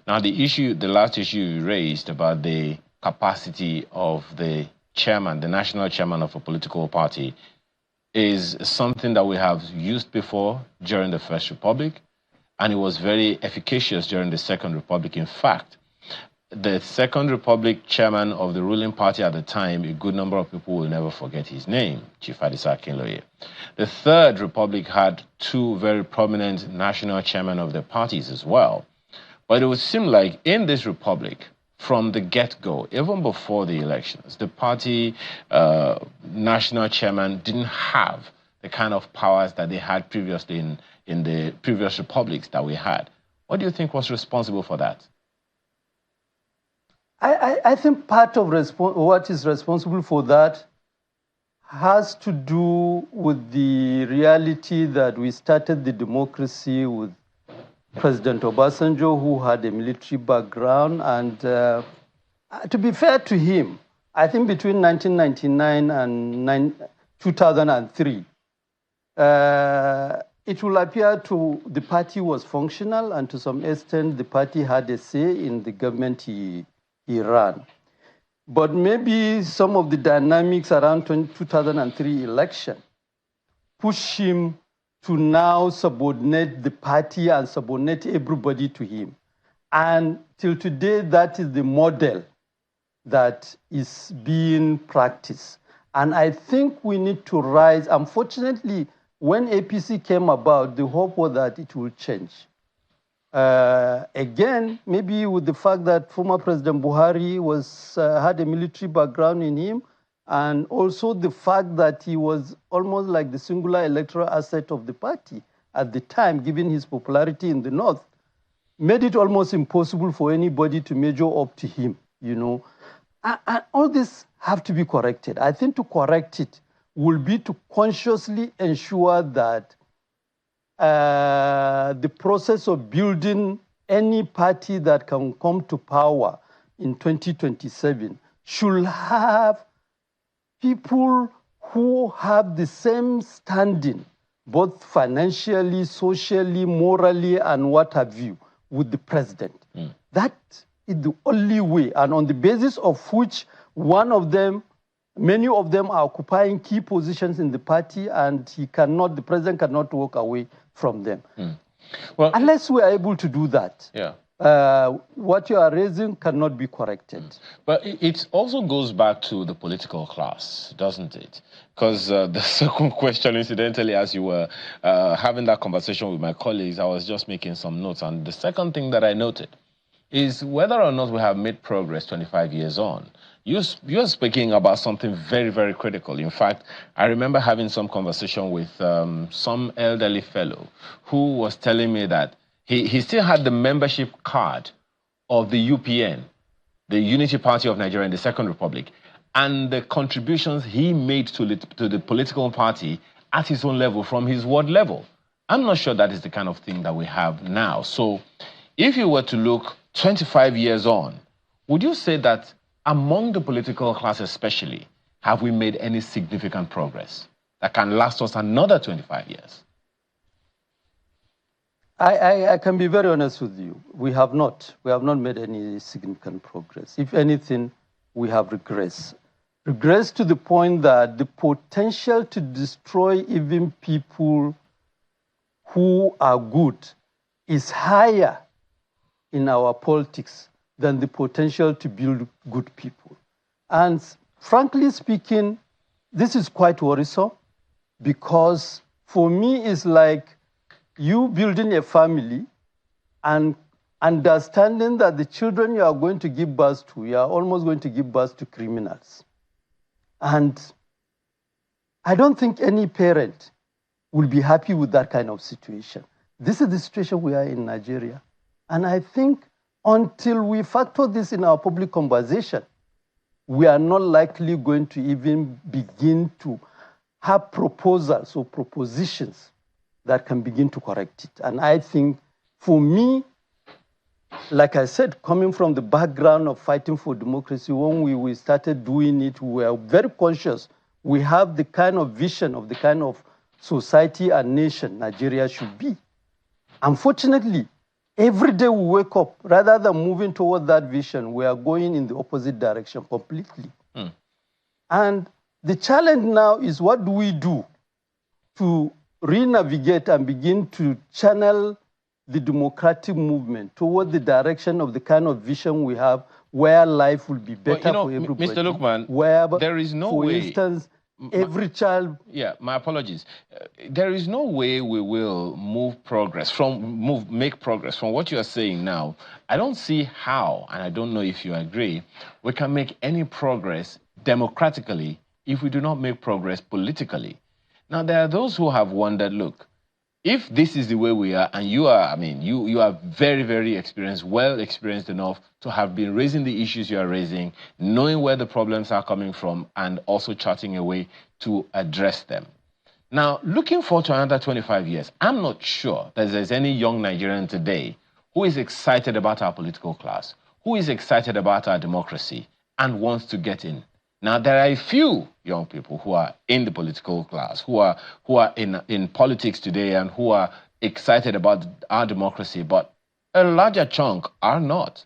[SPEAKER 2] Now, the last issue you raised about the capacity of the chairman, the national chairman of a political party, is something that we have used before during the First Republic, and it was very efficacious during the Second Republic. In fact, the Second Republic chairman of the ruling party at the time, a good number of people will never forget his name, Chief Adisa Akinloye. The Third Republic had two very prominent national chairmen of their parties as well. But it would seem like in this republic, from the get-go, even before the elections, the party national chairman didn't have the kind of powers that they had previously in the previous republics that we had. What do you think was responsible for that?
[SPEAKER 13] I think part of what is responsible for that has to do with the reality that we started the democracy with President Obasanjo, who had a military background. And to be fair to him, I think between 1999 and 2003, it will appear the party was functional, and to some extent, the party had a say in the government he ran. But maybe some of the dynamics around 2003 election pushed him to now subordinate the party and subordinate everybody to him. And till today, that is the model that is being practiced. And I think we need to rise. Unfortunately, when APC came about, the hope was that it will change. Again, maybe with the fact that former President Buhari had a military background in him, and also the fact that he was almost like the singular electoral asset of the party at the time, given his popularity in the north, made it almost impossible for anybody to measure up to him, And all this have to be corrected. I think to correct it will be to consciously ensure that the process of building any party that can come to power in 2027 should have people who have the same standing, both financially, socially, morally, and what have you, with the president. That is the only way, and on the basis of which many of them are occupying key positions in the party, and the president cannot walk away from them. Well, unless we are able to do that, what you are raising cannot be corrected.
[SPEAKER 2] But it also goes back to the political class, doesn't it? Because the second question, incidentally, as you were having that conversation with my colleagues, I was just making some notes. And the second thing that I noted is whether or not we have made progress 25 years on. You're speaking about something very, very critical. In fact, I remember having some conversation with some elderly fellow who was telling me that he still had the membership card of the UPN, the Unity Party of Nigeria in the Second Republic, and the contributions he made to the political party at his own level, from his ward level. I'm not sure that is the kind of thing that we have now. So if you were to look 25 years on, would you say that among the political class especially, have we made any significant progress that can last us another 25 years?
[SPEAKER 13] I can be very honest with you. We have not made any significant progress. If anything, we have regressed. Regressed to the point that the potential to destroy even people who are good is higher in our politics than the potential to build good people. And frankly speaking, this is quite worrisome, because for me it's like you building a family and understanding that the children you are going to give birth to, you are almost going to give birth to criminals. And I don't think any parent will be happy with that kind of situation. This is the situation we are in Nigeria. And I think until we factor this in our public conversation, we are not likely going to even begin to have proposals or propositions that can begin to correct it. And I think, for me, like I said, coming from the background of fighting for democracy, when we started doing it, we were very conscious. We have the kind of vision of the kind of society and nation Nigeria should be. Unfortunately, every day we wake up, rather than moving toward that vision, we are going in the opposite direction completely. And the challenge now is, what do we do to re-navigate and begin to channel the democratic movement toward the direction of the kind of vision we have, where life will be better for everybody.
[SPEAKER 2] Mr. Lukman,
[SPEAKER 13] where,
[SPEAKER 2] there is no way...
[SPEAKER 13] For instance, every child...
[SPEAKER 2] Yeah, my apologies. There is no way we will make progress from what you are saying now. I don't see how, and I don't know if you agree, we can make any progress democratically if we do not make progress politically. Now, there are those who have wondered, look, if this is the way we are, and you are, you are very, very experienced, well experienced enough to have been raising the issues you are raising, knowing where the problems are coming from, and also charting a way to address them. Now, looking forward to another 25 years, I'm not sure that there's any young Nigerian today who is excited about our political class, who is excited about our democracy, and wants to get in. Now, there are a few young people who are in the political class, who are in politics today, and who are excited about our democracy, but a larger chunk are not,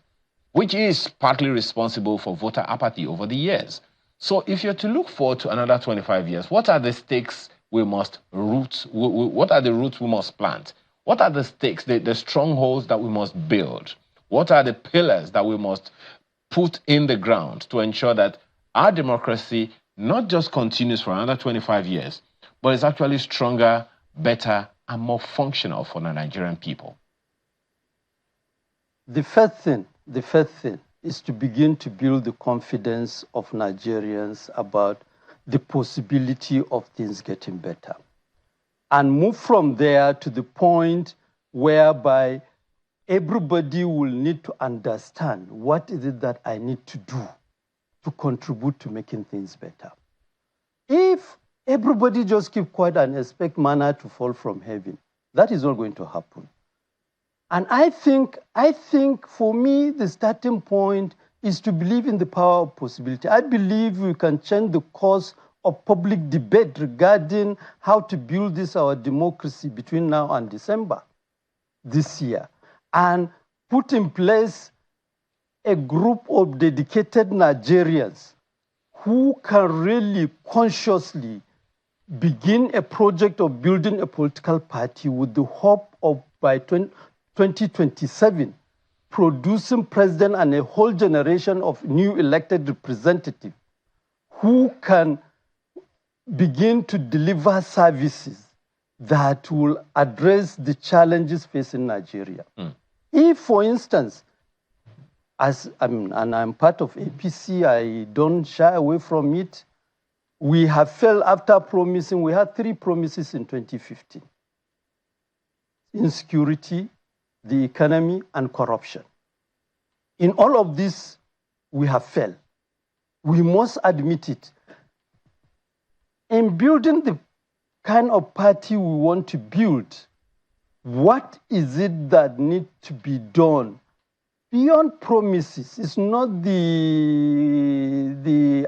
[SPEAKER 2] which is partly responsible for voter apathy over the years. So if you're to look forward to another 25 years, what are the stakes we must root? What are the roots we must plant? What are the stakes, the strongholds that we must build? What are the pillars that we must put in the ground to ensure that our democracy not just continues for another 25 years, but is actually stronger, better, and more functional for the Nigerian people?
[SPEAKER 13] The first thing is to begin to build the confidence of Nigerians about the possibility of things getting better, and move from there to the point whereby everybody will need to understand, what is it that I need to do to contribute to making things better. If everybody just keep quiet and expect manna to fall from heaven, That is not going to happen. And I think for me, the starting point is to believe in the power of possibility. I believe we can change the course of public debate regarding how to build this, our democracy, between now and December this year, and put in place a group of dedicated Nigerians who can really consciously begin a project of building a political party with the hope of by 2027 producing president and a whole generation of new elected representatives who can begin to deliver services that will address the challenges facing Nigeria. If, for instance, and I'm part of APC, I don't shy away from it, we have failed after promising. We had 3 promises in 2015. Insecurity, the economy, and corruption. In all of this, we have failed. We must admit it. In building the kind of party we want to build, what is it that needs to be done? Beyond promises, it's not the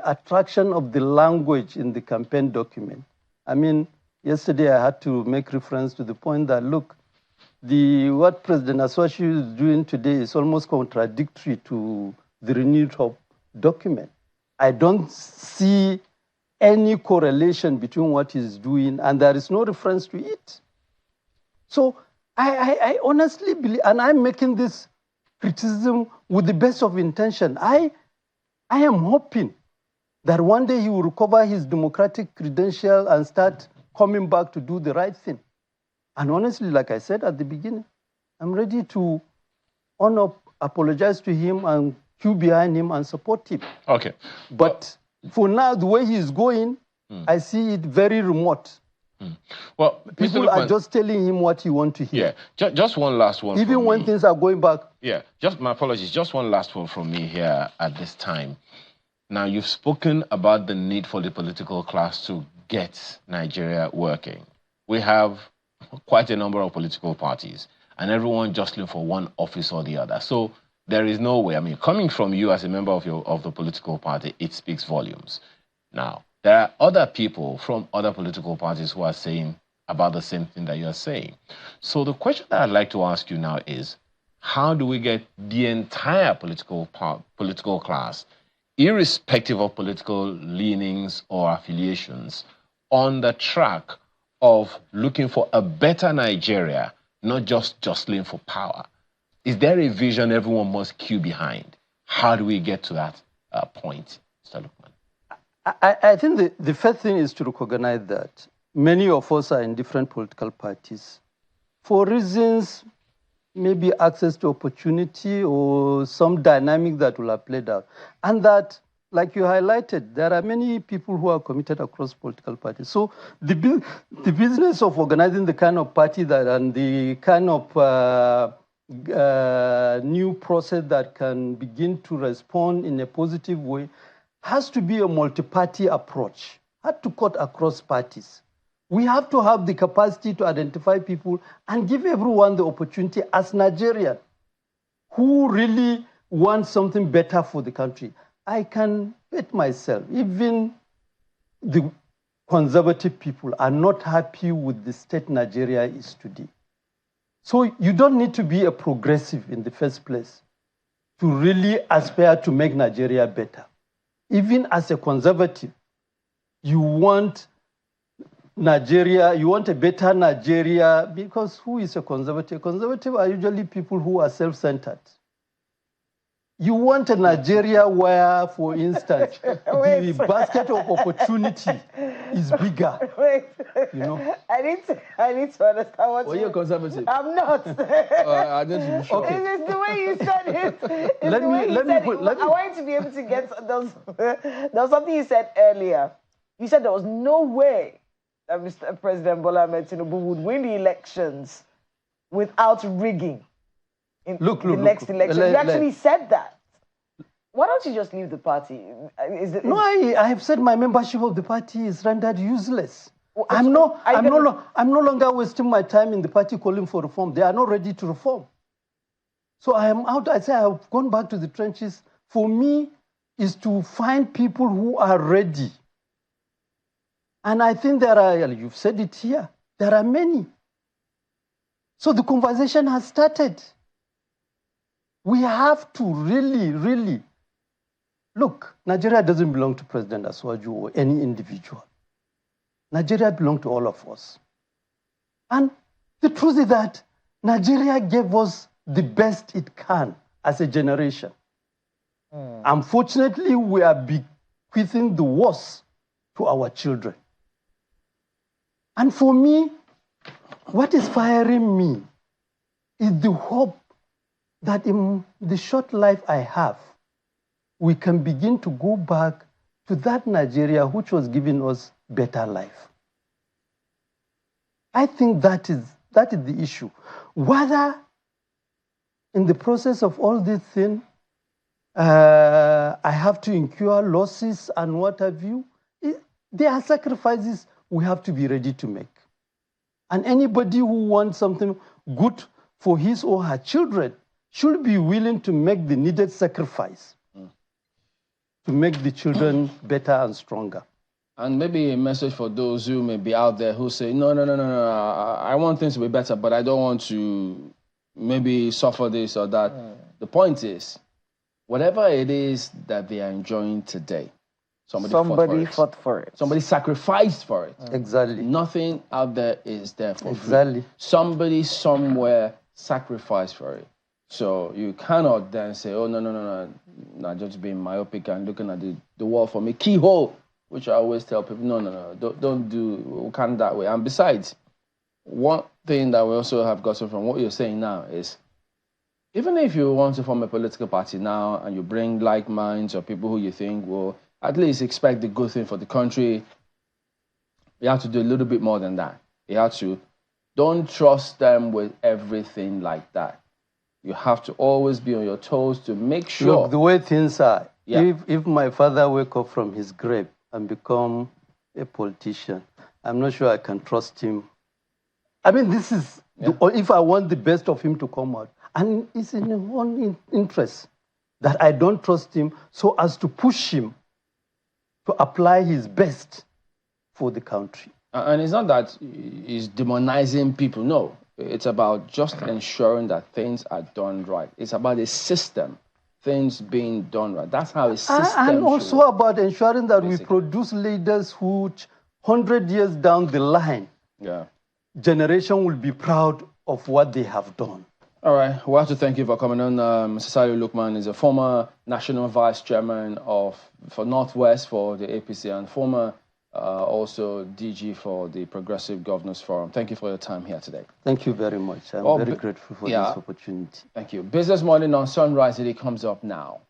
[SPEAKER 13] attraction of the language in the campaign document. I mean, yesterday I had to make reference to the point that, look, what President Aswashi is doing today is almost contradictory to the renewed hope document. I don't see any correlation between what he's doing, and there is no reference to it. So I honestly believe, and I'm making this criticism with the best of intention. I am hoping that one day he will recover his democratic credential and start coming back to do the right thing. And honestly, like I said at the beginning, I'm ready to apologize to him and queue behind him and support him.
[SPEAKER 2] Okay.
[SPEAKER 13] But for now, the way he's going, I see it very remote.
[SPEAKER 2] Well,
[SPEAKER 13] people are just telling him what he wants to hear.
[SPEAKER 2] Yeah, just one last one.
[SPEAKER 13] Even when things are going back.
[SPEAKER 2] Yeah, just my apologies. Just one last one from me here at this time. Now, you've spoken about the need for the political class to get Nigeria working. We have quite a number of political parties, and everyone jostling for one office or the other. So there is no way. I mean, coming from you as a member of the political party, it speaks volumes. Now, there are other people from other political parties who are saying about the same thing that you're saying. So the question that I'd like to ask you now is, how do we get the entire political class, irrespective of political leanings or affiliations, on the track of looking for a better Nigeria, not just jostling for power? Is there a vision everyone must queue behind? How do we get to that point, Mr. Lukman?
[SPEAKER 13] I think the first thing is to recognize that many of us are in different political parties for reasons, maybe access to opportunity or some dynamic that will have played out. And that, like you highlighted, there are many people who are committed across political parties. So the business of organizing the kind of party that and the kind of new process that can begin to respond in a positive way has to be a multi-party approach, has to cut across parties. We have to have the capacity to identify people and give everyone the opportunity as Nigerian who really want something better for the country. I can bet myself, even the conservative people are not happy with the state Nigeria is today. So you don't need to be a progressive in the first place to really aspire to make Nigeria better. Even as a conservative, you want Nigeria, you want a better Nigeria, because who is a conservative? Conservative are usually people who are self-centered. You want a Nigeria where, for instance, the basket of opportunity is bigger.
[SPEAKER 3] Wait.
[SPEAKER 13] You know?
[SPEAKER 3] I need to understand what
[SPEAKER 4] you're conservative.
[SPEAKER 3] I'm not.
[SPEAKER 4] I need to be sure.
[SPEAKER 3] Okay. It's the way you said it. I want you to be able to get those. There was something you said earlier. You said there was no way that Mr. President Bola Ahmed Tinubu would win the elections without rigging. Next election. You actually said that. Why don't you just leave the party?
[SPEAKER 13] No, I have said my membership of the party is rendered useless. I'm no longer wasting my time in the party calling for reform. They are not ready to reform. So I am out. I say I've gone back to the trenches. For me, is to find people who are ready. And I think there are, you've said it here, there are many. So the conversation has started. We have to really, look, Nigeria doesn't belong to President Asuwaju or any individual. Nigeria belongs to all of us. And the truth is that Nigeria gave us the best it can as a generation. Unfortunately, we are bequeathing the worst to our children. And for me, what is firing me is the hope that in the short life I have, we can begin to go back to that Nigeria which was giving us better life. I think that is the issue. Whether in the process of all this thing, I have to incur losses and what have you, there are sacrifices we have to be ready to make. And anybody who wants something good for his or her children should be willing to make the needed sacrifice to make the children better and stronger.
[SPEAKER 4] And maybe a message for those who may be out there who say, no, I want things to be better, but I don't want to maybe suffer this or that. The point is, whatever it is that they are enjoying today, somebody fought for it. Somebody sacrificed for it.
[SPEAKER 13] Exactly.
[SPEAKER 4] Nothing out there is there for
[SPEAKER 13] free.
[SPEAKER 4] Somebody somewhere sacrificed for it. So you cannot then say, oh, no, just being myopic and looking at the wall from a keyhole, which I always tell people, no, don't do, we can't that way. And besides, one thing that we also have gotten from what you're saying now is, even if you want to form a political party now and you bring like minds or people who you think will at least expect the good thing for the country, you have to do a little bit more than that. You have to, don't trust them with everything like that. You have to always be on your toes to make sure.
[SPEAKER 13] Look, the way things are, if my father wake up from his grave and become a politician, I'm not sure I can trust him. I mean, this is, if I want the best of him to come out, and it's in his own interest that I don't trust him so as to push him to apply his best for the country.
[SPEAKER 4] And it's not that he's demonizing people, no. It's about just ensuring that things are done right. It's about a system, things being done right. That's how a system
[SPEAKER 13] and also
[SPEAKER 4] work.
[SPEAKER 13] About ensuring that we produce leaders who, 100 years down the line, generation will be proud of what they have done.
[SPEAKER 4] All right. We have to thank you for coming on. Mr. Salihu Lukman is a former national vice chairman for Northwest for the APC and former also DG for the Progressive Governors Forum. Thank you for your time here today.
[SPEAKER 13] Thank you very much. I'm very grateful for this opportunity.
[SPEAKER 4] Thank you. Business Morning on Sunrise, it comes up now.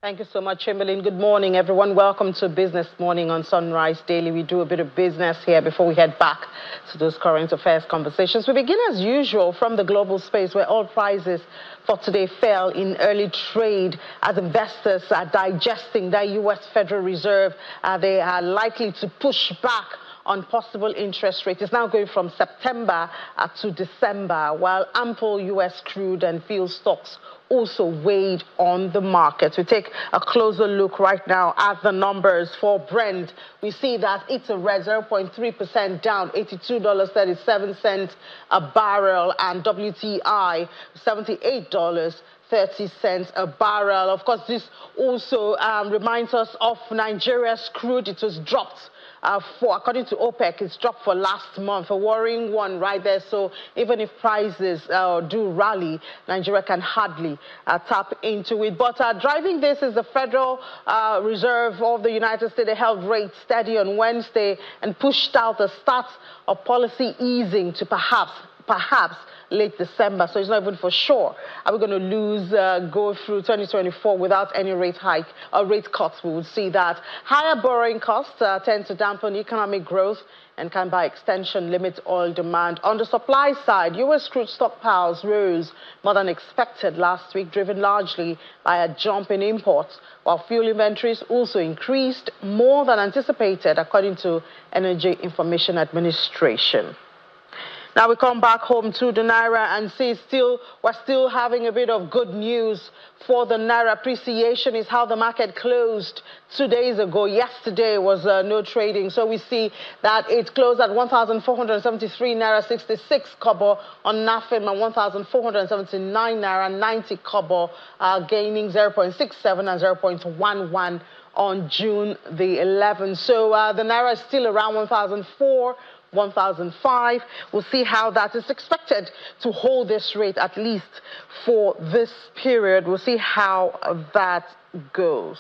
[SPEAKER 14] Thank you so much, Chamberlain. Good morning, everyone. Welcome to Business Morning on Sunrise Daily. We do a bit of business here before we head back to those current affairs conversations. We begin, as usual, from the global space, where oil prices for today fell in early trade as investors are digesting that U.S. Federal Reserve. They are likely to push back on possible interest rates. It's now going from September to December, while ample U.S. crude and fuel stocks also weighed on the market. We take a closer look right now at the numbers for Brent. We see that it's a red 0.3% down, $82.37 a barrel, and WTI $78.30 a barrel. Of course, this also reminds us of Nigeria's crude. It was dropped according to OPEC, it's dropped for last month, a worrying one right there. So even if prices do rally, Nigeria can hardly tap into it. But driving this is the Federal Reserve of the United States. They held rates steady on Wednesday and pushed out the start of policy easing to perhaps perhaps late December, so it's not even for sure. Are we going to go through 2024 without any rate hike or rate cuts? We would see that. Higher borrowing costs tend to dampen economic growth and can, by extension, limit oil demand. On the supply side, U.S. crude stockpiles rose more than expected last week, driven largely by a jump in imports, while fuel inventories also increased more than anticipated, according to Energy Information Administration. Now we come back home to the Naira and see we're still having a bit of good news for the Naira. Appreciation is how the market closed 2 days ago. Yesterday was no trading, so we see that it closed at 1,473 Naira 66 kobo on NAFIM and 1,479 Naira 90 kobo, gaining 0.67 and 0.11 on June the 11th. So the Naira is still around 1,004. 1,005. We'll see how that is expected to hold this rate, at least for this period. We'll see how that goes.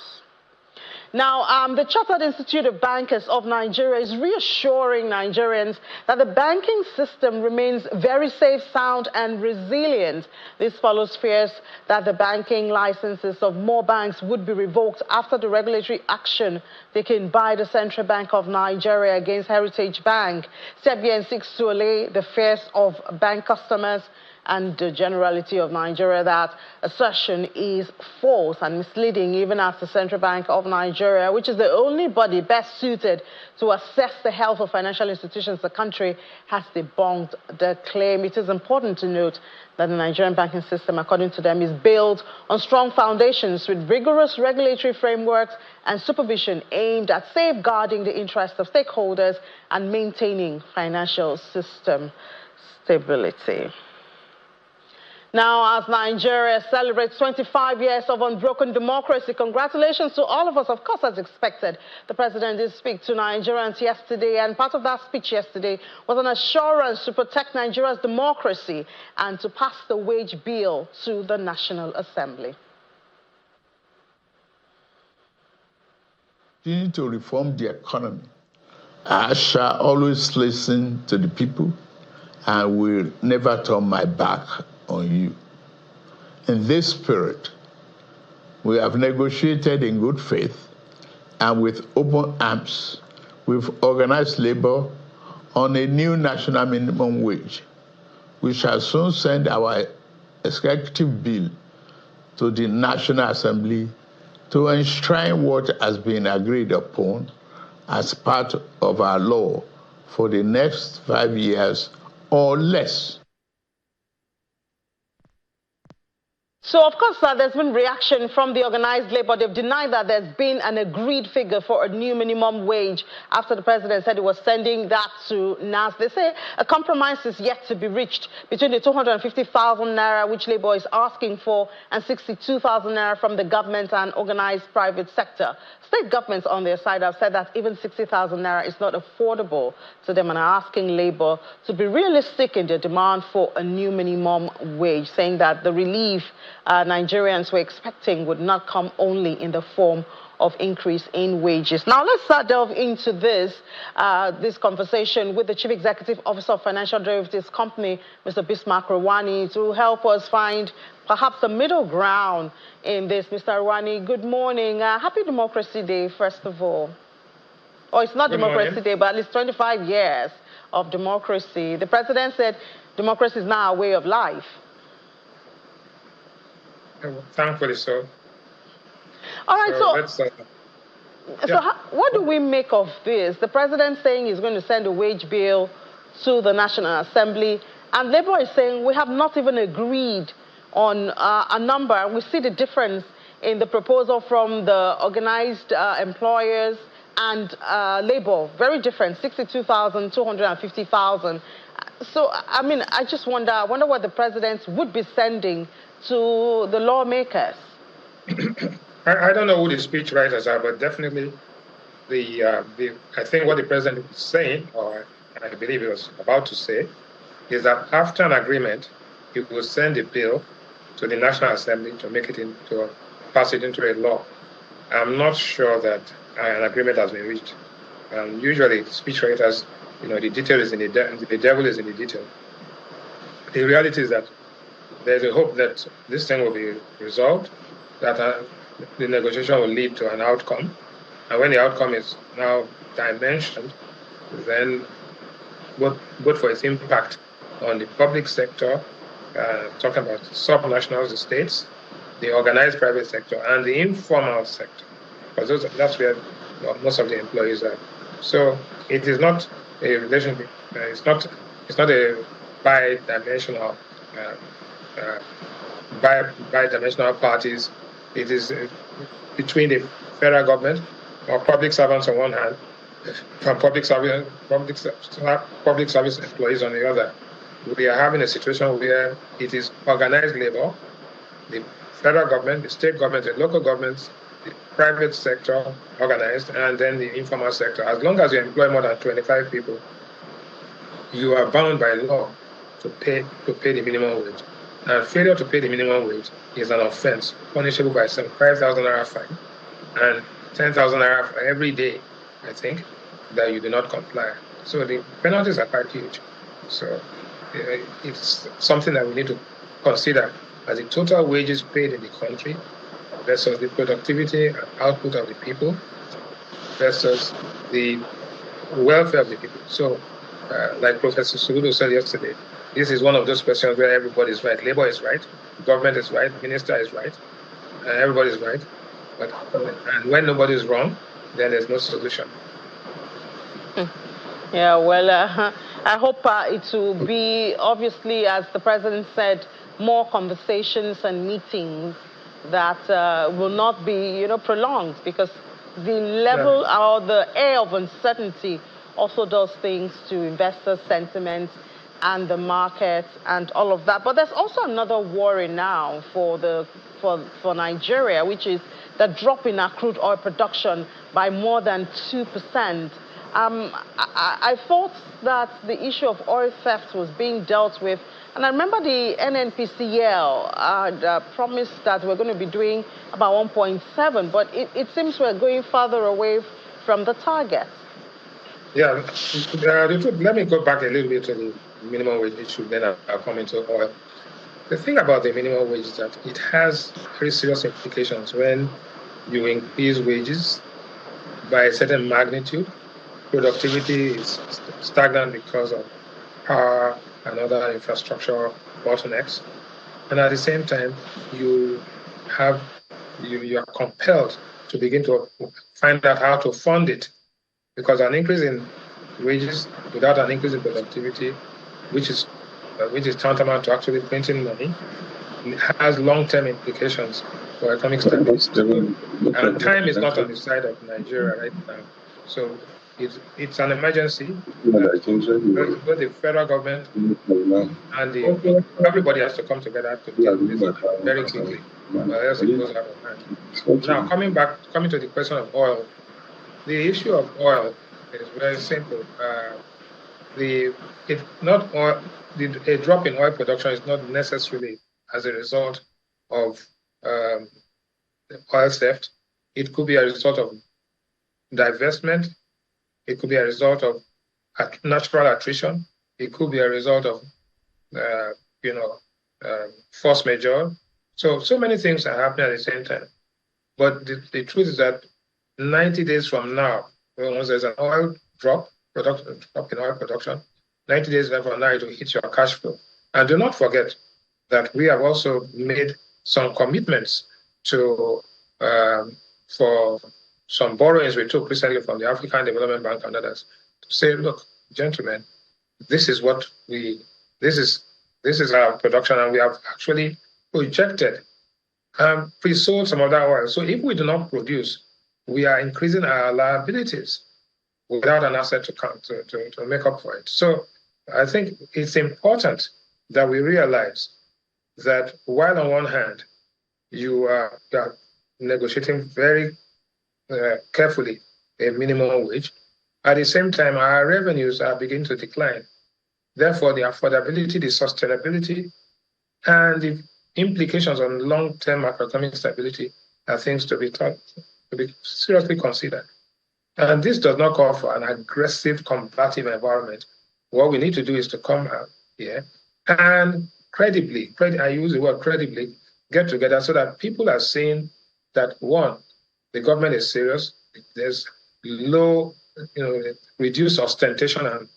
[SPEAKER 14] Now, the Chartered Institute of Bankers of Nigeria is reassuring Nigerians that the banking system remains very safe, sound, and resilient. This follows fears that the banking licenses of more banks would be revoked after the regulatory action taken by the Central Bank of Nigeria against Heritage Bank. CBN seeks to allay the fears of bank customers and the generality of Nigeria that assertion is false and misleading, even as the Central Bank of Nigeria, which is the only body best suited to assess the health of financial institutions in the country, has debunked the claim. It is important to note that the Nigerian banking system, according to them, is built on strong foundations with rigorous regulatory frameworks and supervision aimed at safeguarding the interests of stakeholders and maintaining financial system stability. Now, as Nigeria celebrates 25 years of unbroken democracy, congratulations to all of us, of course, as expected. The president did speak to Nigerians yesterday, and part of that speech yesterday was an assurance to protect Nigeria's democracy and to pass the wage bill to the National Assembly.
[SPEAKER 12] We need to reform the economy. I shall always listen to the people and will never turn my back on you. In this spirit, we have negotiated in good faith and with open arms with organized labor on a new national minimum wage. We shall soon send our executive bill to the National Assembly to enshrine what has been agreed upon as part of our law for the next 5 years or less.
[SPEAKER 14] So, of course, there's been reaction from the organized labor. They've denied that there's been an agreed figure for a new minimum wage after the president said he was sending that to NAS. They say a compromise is yet to be reached between the 250,000 naira, which labor is asking for, and 62,000 naira from the government and organized private sector. State governments on their side have said that even 60,000 naira is not affordable to them and are asking labor to be realistic in their demand for a new minimum wage, saying that the relief Nigerians were expecting would not come only in the form of increase in wages. Now, let's delve into this conversation with the Chief Executive Officer of Financial Derivatives Company, Mr. Bismarck Rwani, to help us find perhaps a middle ground in this. Mr. Rwani, good morning. Happy Democracy Day, first of all. Oh, it's not Democracy Day, but at least 25 years of democracy. The president said democracy is now a way of life.
[SPEAKER 15] Thankfully so.
[SPEAKER 14] All right, so what do we make of this? The president saying he's going to send a wage bill to the National Assembly, and Labour is saying we have not even agreed on a number. We see the difference in the proposal from the organized employers and Labour. Very different, 62,000, 250,000. So, I mean, I just wonder what the president would be sending to the lawmakers.
[SPEAKER 15] I don't know who the speechwriters are, but definitely I think what the president is saying, or I believe he was about to say, is that after an agreement, he will send a bill to the National Assembly to make it pass it into a law. I'm not sure that an agreement has been reached. Usually, speechwriters, the detail is in the devil is in the detail. the reality is that there's a hope that this thing will be resolved, that the negotiation will lead to an outcome. And when the outcome is now dimensioned, then both for its impact on the public sector, talking about subnationals, the states, the organized private sector, and the informal sector, because that's where most of the employees are. So it is not a relationship. It's not a bi-dimensional bi-dimensional parties. It is between the federal government or public servants on one hand, from public service employees on the other. We are having a situation where it is organized labor, the federal government, the state government, the local governments, the private sector organized, and then the informal sector. As long as you employ more than 25 people, you are bound by law to pay the minimum wage. And failure to pay the minimum wage is an offense, punishable by 5,000 naira fine and 10,000 naira for every day, I think, that you do not comply. So the penalties are quite huge. So it's something that we need to consider as the total wages paid in the country versus the productivity and output of the people versus the welfare of the people. So, like Professor Salihu said yesterday, this is one of those questions where everybody is right. Labor is right, government is right, minister is right, everybody is right. And when nobody is wrong, then there's no solution.
[SPEAKER 14] Yeah, well, I hope it will be, obviously, as the president said, more conversations and meetings that will not be, prolonged, because the level or the air of uncertainty also does things to investor sentiment and the market and all of that. But there's also another worry now for Nigeria, which is the drop in our crude oil production by more than 2%. I thought that the issue of oil theft was being dealt with, and I remember the NNPCL had promised that we're going to be doing about 1.7, but it seems we're going farther away from the target.
[SPEAKER 15] Yeah, let me go back a little bit to the minimum wage issue, then I'll come into oil. The thing about the minimum wage is that it has very serious implications when you increase wages by a certain magnitude. Productivity is stagnant because of power and other infrastructure bottlenecks. And at the same time, you are compelled to begin to find out how to fund it, because an increase in wages without an increase in productivity, which is tantamount to actually printing money, has long-term implications for economic stability. And time is not on the side of Nigeria right now. So it's an emergency. Both the federal government and everybody has to come together to deal with this very quickly, or else it goes out of hand. Now, coming to the question of oil, the issue of oil is very simple. A drop in oil production is not necessarily as a result of oil theft. It could be a result of divestment. It could be a result of natural attrition. It could be a result of, force majeure. So many things are happening at the same time. But the truth is that 90 days from now, once there's an oil drop in oil production, 90 days from now, it will hit your cash flow. And do not forget that we have also made some commitments for some borrowings we took recently from the African Development Bank and others to say, look, gentlemen, this is our production, and we have actually projected and pre-sold some of that oil. So if we do not produce, we are increasing our liabilities without an asset to make up for it. So I think it's important that we realize that while on one hand, you are negotiating very carefully a minimum wage, at the same time, our revenues are beginning to decline. Therefore, the affordability, the sustainability, and the implications on long-term macroeconomic stability are things to be seriously considered. And this does not call for an aggressive, combative environment. What we need to do is to come out here and credibly, I use the word credibly, get together so that people are seeing that, one, the government is serious, there's low, reduced ostentation and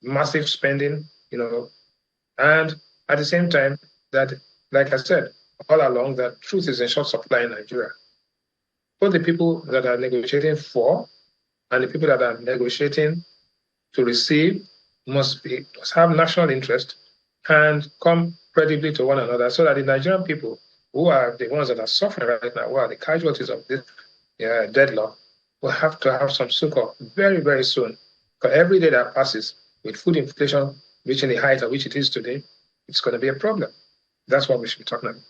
[SPEAKER 15] massive spending, and at the same time that, like I said, all along, that truth is in short supply in Nigeria. Both the people that are negotiating for and the people that are negotiating to receive must have national interest and come credibly to one another, so that the Nigerian people, who are the ones that are suffering right now, who are the casualties of this deadlock, will have to have some succor very, very soon. Because every day that passes, with food inflation reaching the height at which it is today, it's going to be a problem. That's what we should be talking about.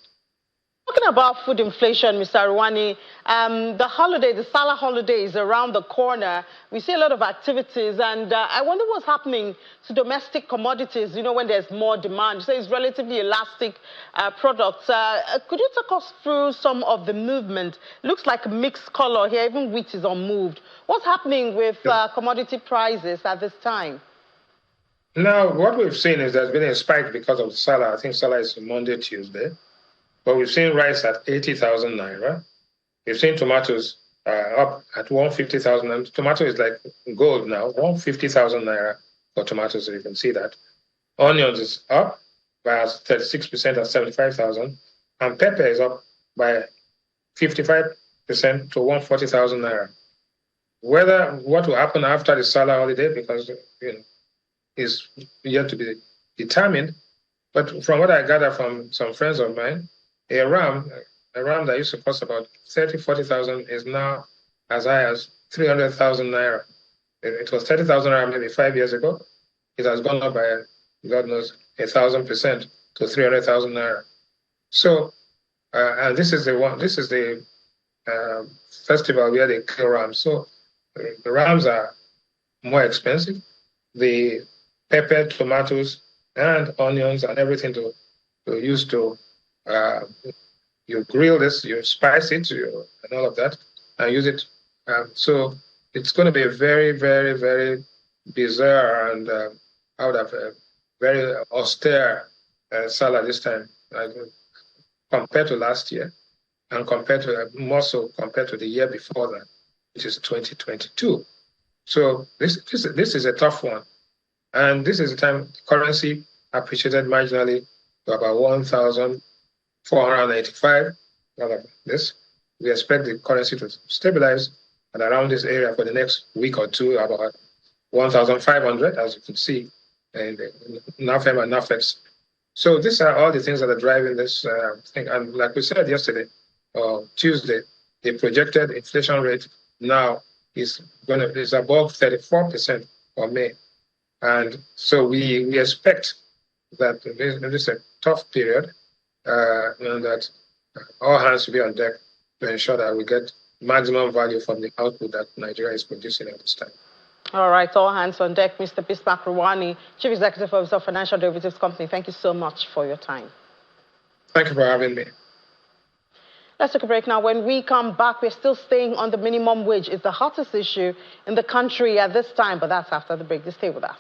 [SPEAKER 14] Talking about food inflation, Mr. Arwani, the Salah holiday is around the corner. We see a lot of activities, and I wonder what's happening to domestic commodities, when there's more demand. So it's relatively elastic products. Could you take us through some of the movement? Looks like a mixed color here, even wheat is unmoved. What's happening with commodity prices at this time?
[SPEAKER 15] Now, what we've seen is there's been a spike because of the Salah. I think Salah is Monday, Tuesday. But we've seen rice at 80,000 naira. We've seen tomatoes up at 150,000. And tomato is like gold now, 150,000 naira for tomatoes, so you can see that. Onions is up by 36% at 75,000. And pepper is up by 55% to 140,000 naira. What will happen after the Salah holiday, because is yet to be determined. But from what I gather from some friends of mine, a ram that used to cost about 30,000, 40,000 is now as high as 300,000 naira. It was 30,000 naira maybe 5 years ago. It has gone up by, God knows, 1,000% to 300,000 naira. So, and this is the festival where they kill rams. So the rams are more expensive. The pepper, tomatoes, and onions and everything to use to you grill this, you spice it, and all of that, and use it. So it's going to be a very, very, very bizarre and I would have a very austere Salah this time, compared to last year, and more so compared to the year before that, which is 2022. So this is a tough one, and this is the time currency appreciated marginally to about 1,485. This, we expect the currency to stabilize at around this area for the next week or two, about 1,500, as you can see in the NAFEM and NAFEX. So these are all the things that are driving this thing. And like we said yesterday, Tuesday, the projected inflation rate now is above 34% for May. And so we expect that this is a tough period, and that all hands will be on deck to ensure that we get maximum value from the output that Nigeria is producing at this time.
[SPEAKER 14] All right, all hands on deck. Mr. Bismarck Arwani, Chief Executive Officer of Financial Derivatives Company, thank you so much for your time.
[SPEAKER 15] Thank you for having me.
[SPEAKER 14] Let's take a break now. When we come back, we're still staying on the minimum wage. It's the hottest issue in the country at this time, but that's after the break. Just stay with us.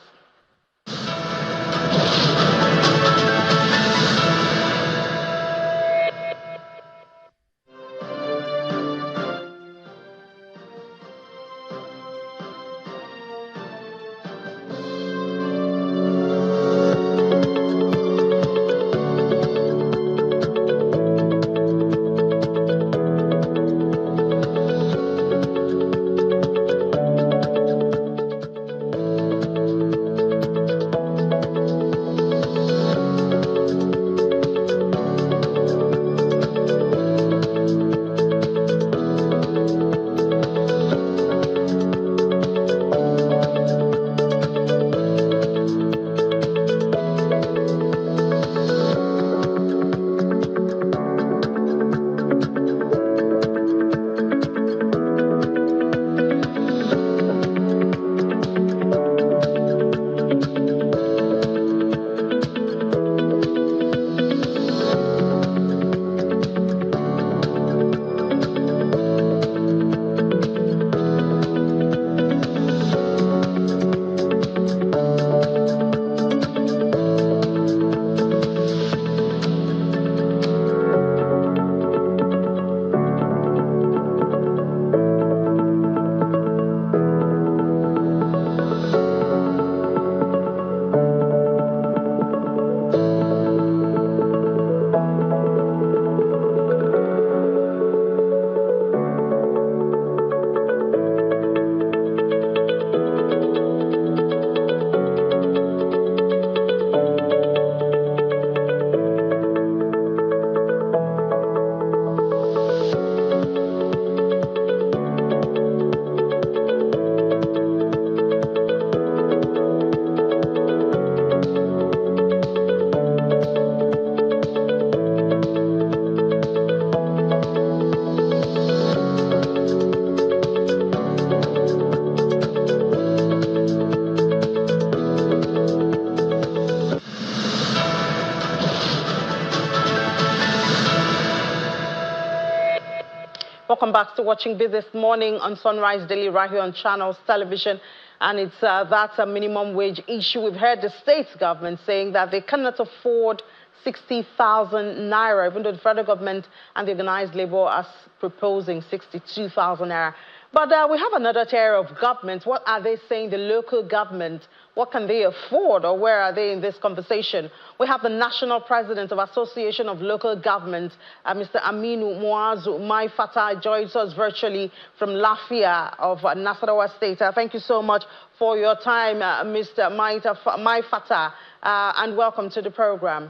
[SPEAKER 14] Welcome back to watching Business Morning on Sunrise Daily right here on Channels Television. And it's that's a minimum wage issue. We've heard the state government saying that they cannot afford 60,000 naira, even though the federal government and the organized labor are proposing 62,000 naira. But we have another tier of government. What are they saying? The local government, what can they afford, or where are they in this conversation? We have the national president of Association of Local Government, Mr. Aminu Muazu Mai Fatah, joins us virtually from Lafia of Nasarawa State. Thank you so much for your time, Mr. Mai Fatah, and welcome to the program.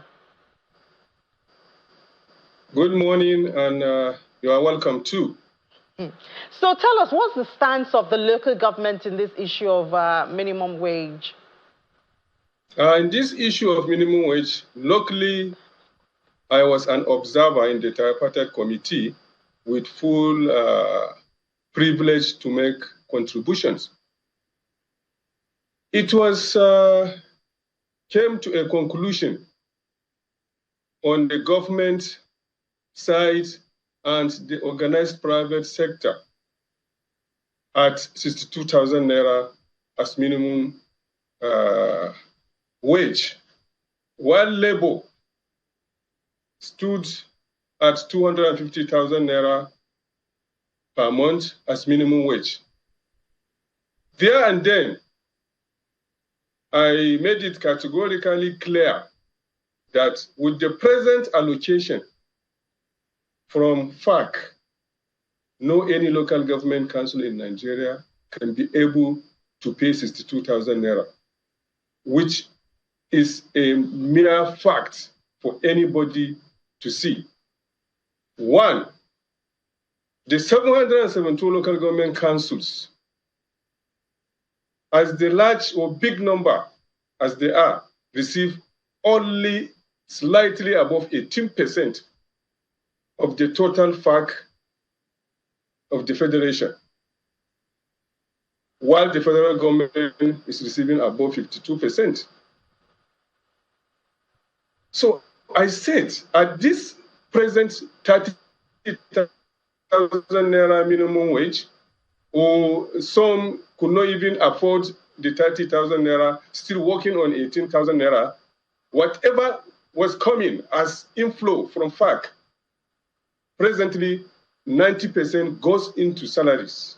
[SPEAKER 16] Good morning, and you are welcome too.
[SPEAKER 14] So tell us, what's the stance of the local government in this issue of minimum wage?
[SPEAKER 16] In this issue of minimum wage, locally, I was an observer in the tripartite committee with full privilege to make contributions. It was came to a conclusion on the government side and the organized private sector at 62,000 naira as minimum wage, while labor stood at 250,000 naira per month as minimum wage. There and then, I made it categorically clear that with the present allocation from FAC, no any local government council in Nigeria can be able to pay 62,000 naira, which is a mere fact for anybody to see. One, the 772 local government councils, as the large or big number as they are, receive only slightly above 18% of the total FAC of the federation, while the federal government is receiving above 52%. So I said, at this present 30,000 naira minimum wage, or some could not even afford the 30,000 naira, still working on 18,000 naira, whatever was coming as inflow from FAC, presently 90% goes into salaries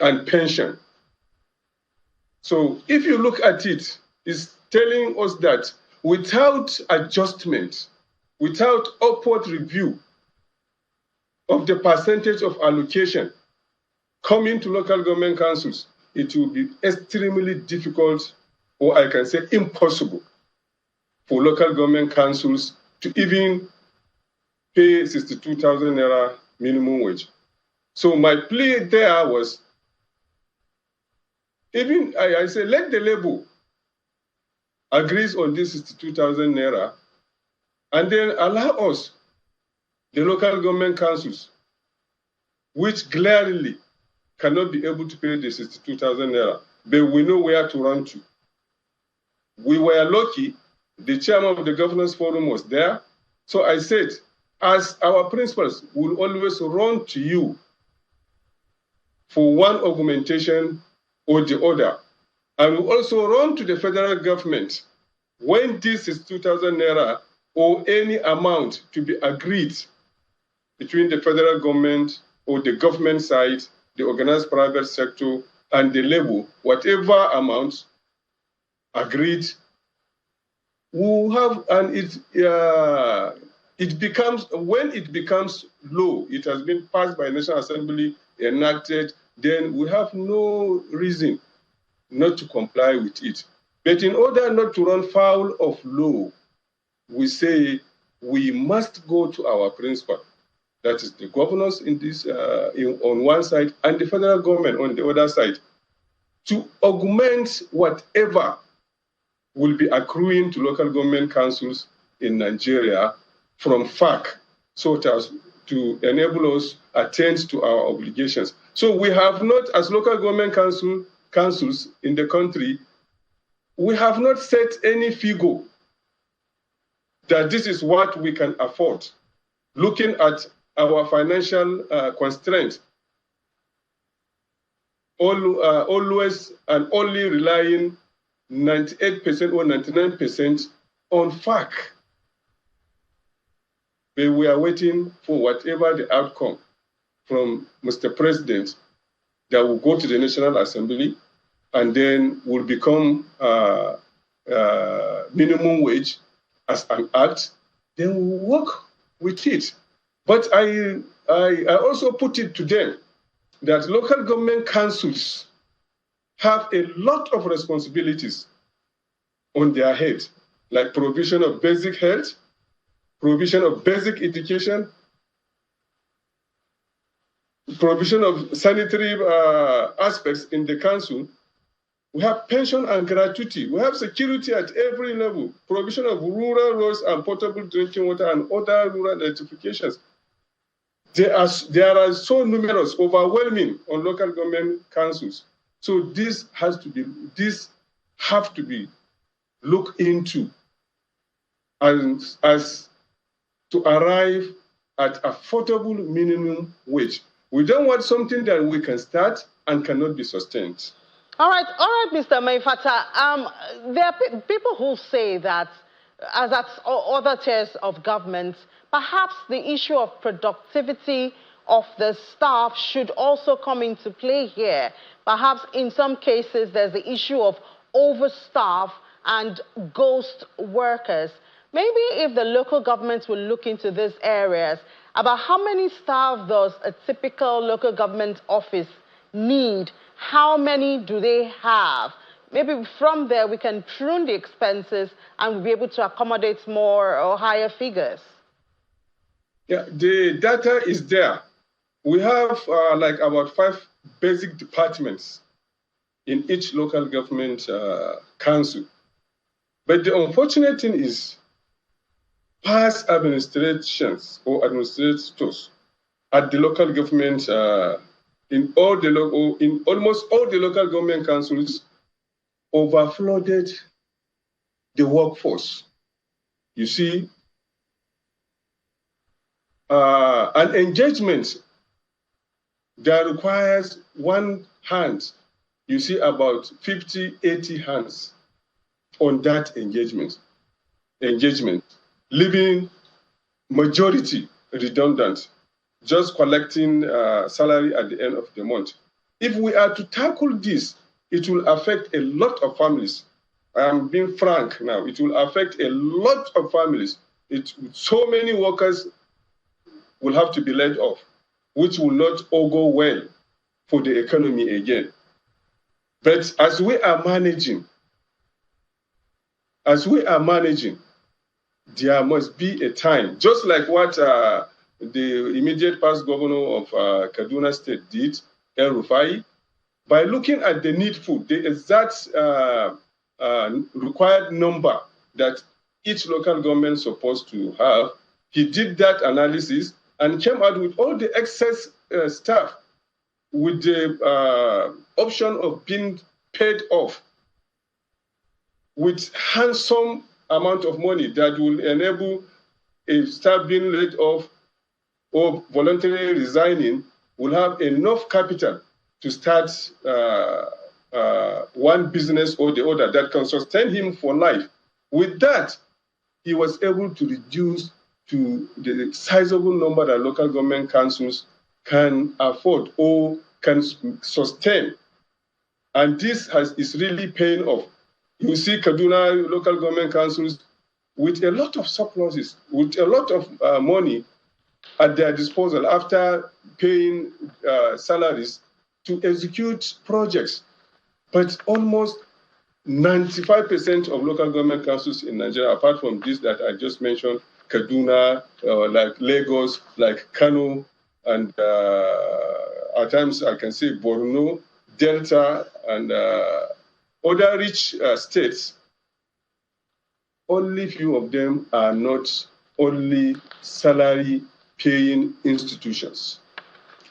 [SPEAKER 16] and pension. So if you look at it, it's telling us that without adjustment, without upward review of the percentage of allocation coming to local government councils, it will be extremely difficult, or I can say impossible, for local government councils to even pay 62,000 naira minimum wage. So my plea there was, even I say, let the labor agrees on this 62,000 naira, and then allow us, the local government councils, which glaringly cannot be able to pay the 62,000 naira, but we know where to run to. We were lucky, the chairman of the governors forum was there, so I said, as our principals will always run to you for one augmentation or the other, and we also run to the federal government when this is 2,000 naira or any amount to be agreed between the federal government or the government side, the organized private sector, and the labor, whatever amount agreed, we'll have, and it becomes, when it becomes law, it has been passed by National Assembly, enacted, then we have no reason not to comply with it. But in order not to run foul of law, we say we must go to our principal, that is the governors in this, on one side, and the federal government on the other side, to augment whatever will be accruing to local government councils in Nigeria from FAC, so as to enable us attend to our obligations. So we have not, as local government councils in the country, we have not set any figure that this is what we can afford, looking at our financial constraints, always and only relying 98% or 99% on FAC. But we are waiting for whatever the outcome from Mr. President that will go to the National Assembly and then will become minimum wage as an act, then we'll work with it. But I also put it to them that local government councils have a lot of responsibilities on their head, like provision of basic health, provision of basic education, provision of sanitary aspects in the council. We have pension and gratuity. We have security at every level, provision of rural roads and potable drinking water and other rural electrifications. There are so numerous, overwhelming on local government councils. So this have to be looked into as to arrive at affordable minimum wage. We don't want something that we can start and cannot be sustained.
[SPEAKER 14] All right, Mr. Maifata. There are people who say that, as at other tiers of government, perhaps the issue of productivity of the staff should also come into play here. Perhaps in some cases, there's the issue of overstaff and ghost workers. Maybe if the local governments will look into these areas, about how many staff does a typical local government office need? How many do they have? Maybe from there we can prune the expenses and we'll be able to accommodate more or higher figures.
[SPEAKER 16] Yeah, the data is there. We have like about 5 basic departments in each local government council. But the unfortunate thing is past administrations or administrators at the local government in almost all the local government councils overflooded the workforce. You see, an engagement that requires one hand, you see about 50, 80 hands on that engagement, leaving majority redundant, just collecting salary at the end of the month. If we are to tackle this, it will affect a lot of families. I am being frank now. It will affect a lot of families. So many workers will have to be laid off, which will not all go well for the economy again. But as we are managing, there must be a time, just like what the immediate past governor of Kaduna State did, El Rufai, by looking at the needful, the exact required number that each local government is supposed to have. He did that analysis and came out with all the excess staff with the option of being paid off with handsome amount of money that will enable a staff being laid off or voluntarily resigning will have enough capital to start one business or the other that can sustain him for life. With that, he was able to reduce to the sizable number that local government councils can afford or can sustain. And this is really paying off. You see Kaduna local government councils with a lot of surpluses, with a lot of money at their disposal after paying salaries to execute projects. But almost 95% of local government councils in Nigeria, apart from this that I just mentioned, Kaduna, like Lagos, like Kano, and at times I can say Borno, Delta, and other rich states, only few of them are not only salary-paying institutions.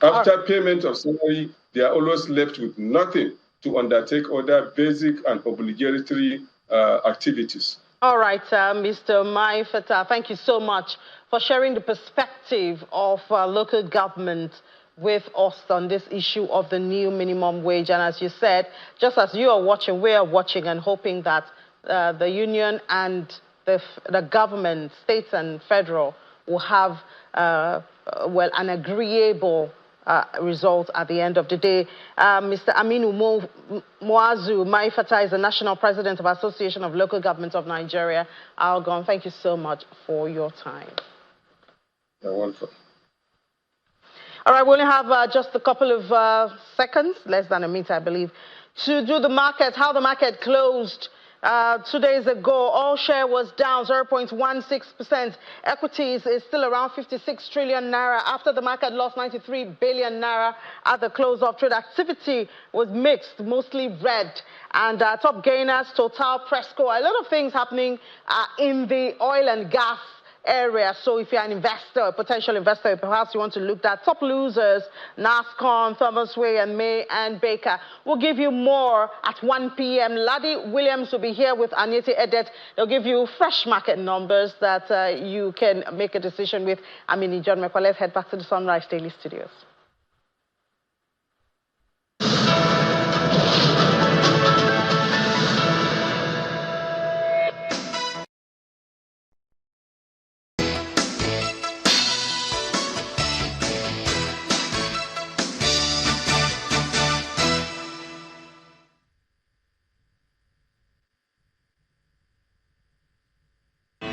[SPEAKER 16] After payment of salary, they are always left with nothing to undertake other basic and obligatory activities.
[SPEAKER 14] All right, Mr. Mai Fatah, thank you so much for sharing the perspective of local government with us on this issue of the new minimum wage. And as you said, just as you are watching, we are watching and hoping that the union and the government, states and federal, will have, well, an agreeable result at the end of the day. Mr. Aminu Muazu Mai Fatah is the National President of Association of Local Governments of Nigeria. Algon, thank you so much for your time.
[SPEAKER 16] You're welcome.
[SPEAKER 14] All right, we only have just a couple of seconds, less than a minute, I believe, to do the market, how the market closed 2 days ago. All share was down 0.16%. Equities is still around 56 trillion naira after the market lost 93 billion naira at the close of trade. Activity was mixed, mostly red. And top gainers, Total, Presco, a lot of things happening in the oil and gas area. So if you're an investor, a potential investor, perhaps you want to look at top losers, NASCON, Thomas Way, and May and Baker. We'll give you more at 1 p.m. Ladi Williams will be here with Anita Edet. They'll give you fresh market numbers that you can make a decision with. I'm in John McCall. Let's head back to the Sunrise Daily Studios.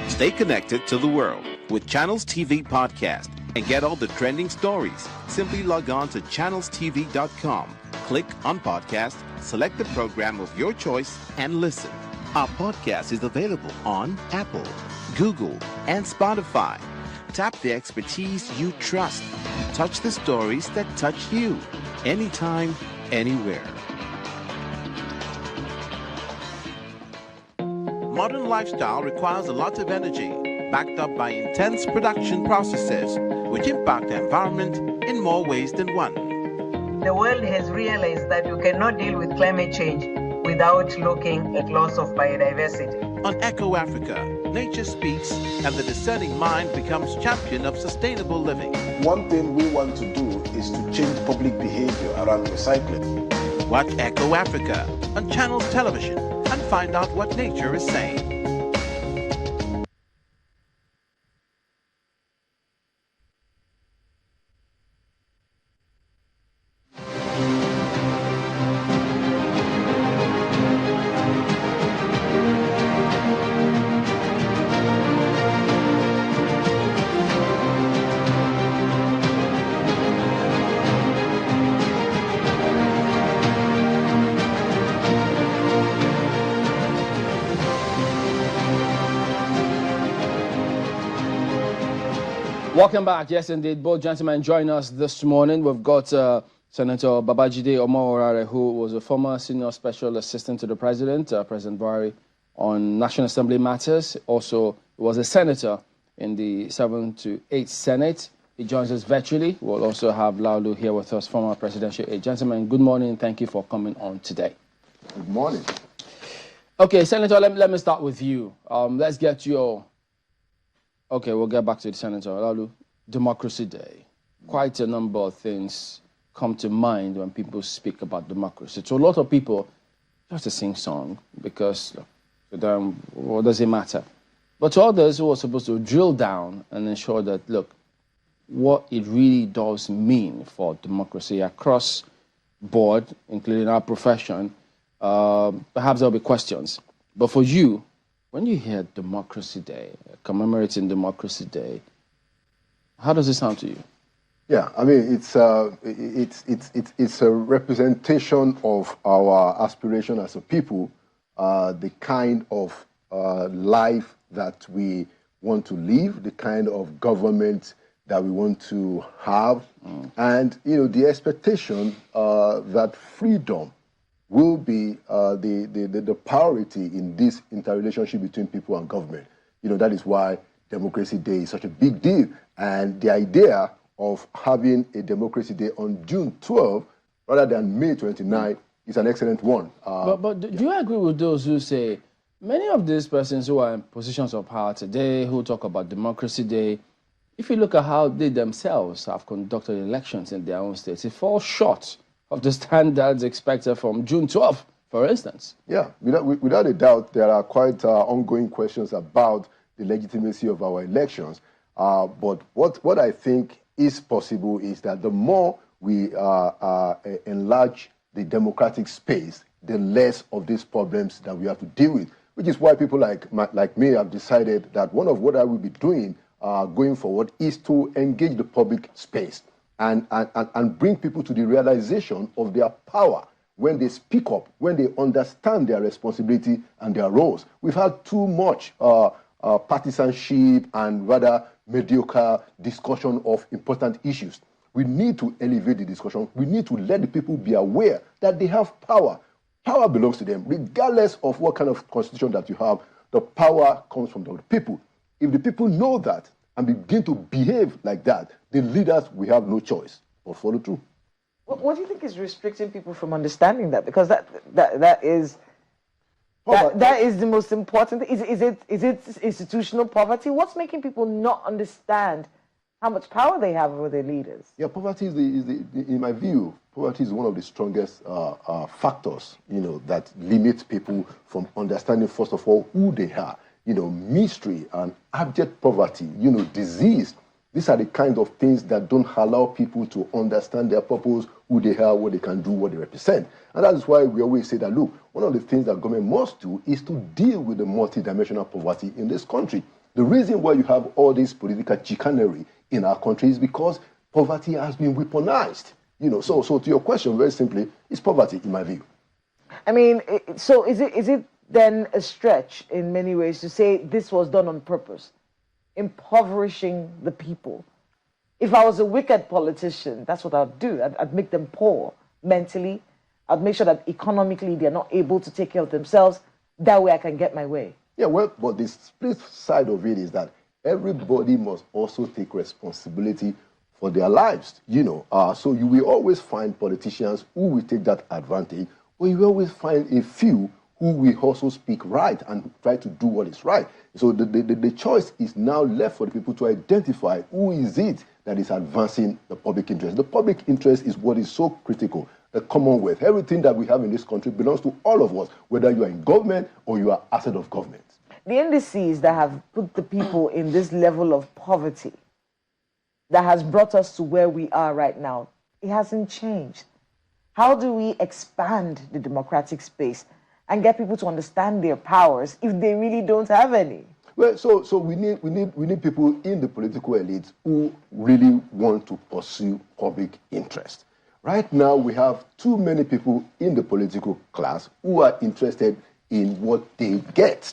[SPEAKER 6] Stay connected to the world with Channels TV Podcast and get all the trending stories. Simply log on to channelstv.com, click on podcast, select the program of your choice, and listen. Our podcast is available on Apple, Google, and Spotify. Tap the expertise you trust. Touch the stories that touch you. Anytime, anywhere. Modern lifestyle requires a lot of energy, backed up by intense production processes, which impact the environment in more ways than one.
[SPEAKER 17] The world has realized that you cannot deal with climate change without looking at loss of biodiversity.
[SPEAKER 6] On Echo Africa, nature speaks and the discerning mind becomes champion of sustainable living.
[SPEAKER 18] One thing we want to do is to change public behavior around recycling.
[SPEAKER 6] Watch Echo Africa on Channels Television and find out what nature is saying.
[SPEAKER 4] Welcome back. Yes, indeed. Both gentlemen join us this morning. We've got Senator Babajide Omoworare, who was a former senior special assistant to the president, President Buhari, on National Assembly matters. Also, was a senator in the 7th to 8th Senate. He joins us virtually. We'll also have Laulu here with us, former presidential aide. Gentlemen, good morning. Thank you for coming on today.
[SPEAKER 18] Good morning.
[SPEAKER 4] Okay, Senator, let me start with you. Let's get your... Okay, we'll get back to the Senator. Laulu, Democracy Day. Quite a number of things come to mind when people speak about democracy. To a lot of people, just a sing-song, because to them, what does it matter? But to others who are supposed to drill down and ensure that, look, what it really does mean for democracy across board, including our profession, perhaps there'll be questions. But for you, when you hear Democracy Day, commemorating Democracy Day, how does it sound to you?
[SPEAKER 18] Yeah, I mean, it's a representation of our aspiration as a people, the kind of life that we want to live, the kind of government that we want to have, and the expectation that freedom will be the priority in this interrelationship between people and government. That is why Democracy Day is such a big deal. And the idea of having a Democracy Day on June 12th rather than May 29th is an excellent one.
[SPEAKER 4] But do you agree with those who say Many of these persons who are in positions of power today, who talk about democracy day, if you look at how they themselves have conducted elections in their own states, it falls short of the standards expected from June 12th, for instance.
[SPEAKER 18] Yeah, without a doubt, there are quite ongoing questions about the legitimacy of our elections. But what I think is possible is that the more we enlarge the democratic space, the less of these problems that we have to deal with, which is why people like me have decided that one of what I will be doing going forward is to engage the public space and bring people to the realization of their power when they speak up, when they understand their responsibility and their roles. We've had too much partisanship and rather mediocre discussion of important issues. We need to elevate the discussion. We need to let the people be aware that they have power. Power belongs to them. Regardless of what kind of constitution that you have, the power comes from the people. If the people know that and begin to behave like that, the leaders will have no choice but follow through.
[SPEAKER 3] What do you think is restricting people from understanding that? Because that is the most important. Is it institutional poverty? What's making people not understand how much power they have over their leaders?
[SPEAKER 18] Yeah, poverty is in my view, poverty is one of the strongest factors, that limits people from understanding, first of all, who they are. Mystery and abject poverty, disease. These are the kind of things that don't allow people to understand their purpose, who they are, what they can do, what they represent. And that is why we always say that, look, one of the things that government must do is to deal with the multidimensional poverty in this country. The reason why you have all this political chicanery in our country is because poverty has been weaponized. So to your question, very simply, it's poverty in my view.
[SPEAKER 3] I mean, so is it then a stretch in many ways to say this was done on purpose, impoverishing the people? If I was a wicked politician, that's what I'd do. I'd make them poor mentally. I'd make sure that economically they're not able to take care of themselves. That way I can get my way.
[SPEAKER 18] Yeah, well, but the split side of it is that everybody must also take responsibility for their lives, So you will always find politicians who will take that advantage, but you will always find a few who will also speak right and try to do what is right. So the choice is now left for the people to identify who is it that is advancing the public interest. The public interest is what is so critical. The Commonwealth, everything that we have in this country belongs to all of us, whether you are in government or you are asset of government.
[SPEAKER 3] The indices that have put the people in this level of poverty, that has brought us to where we are right now, it hasn't changed. How do we expand the democratic space and get people to understand their powers if they really don't have any?
[SPEAKER 18] Well, so we need people in the political elite who really want to pursue public interest. Right now, we have too many people in the political class who are interested in what they get.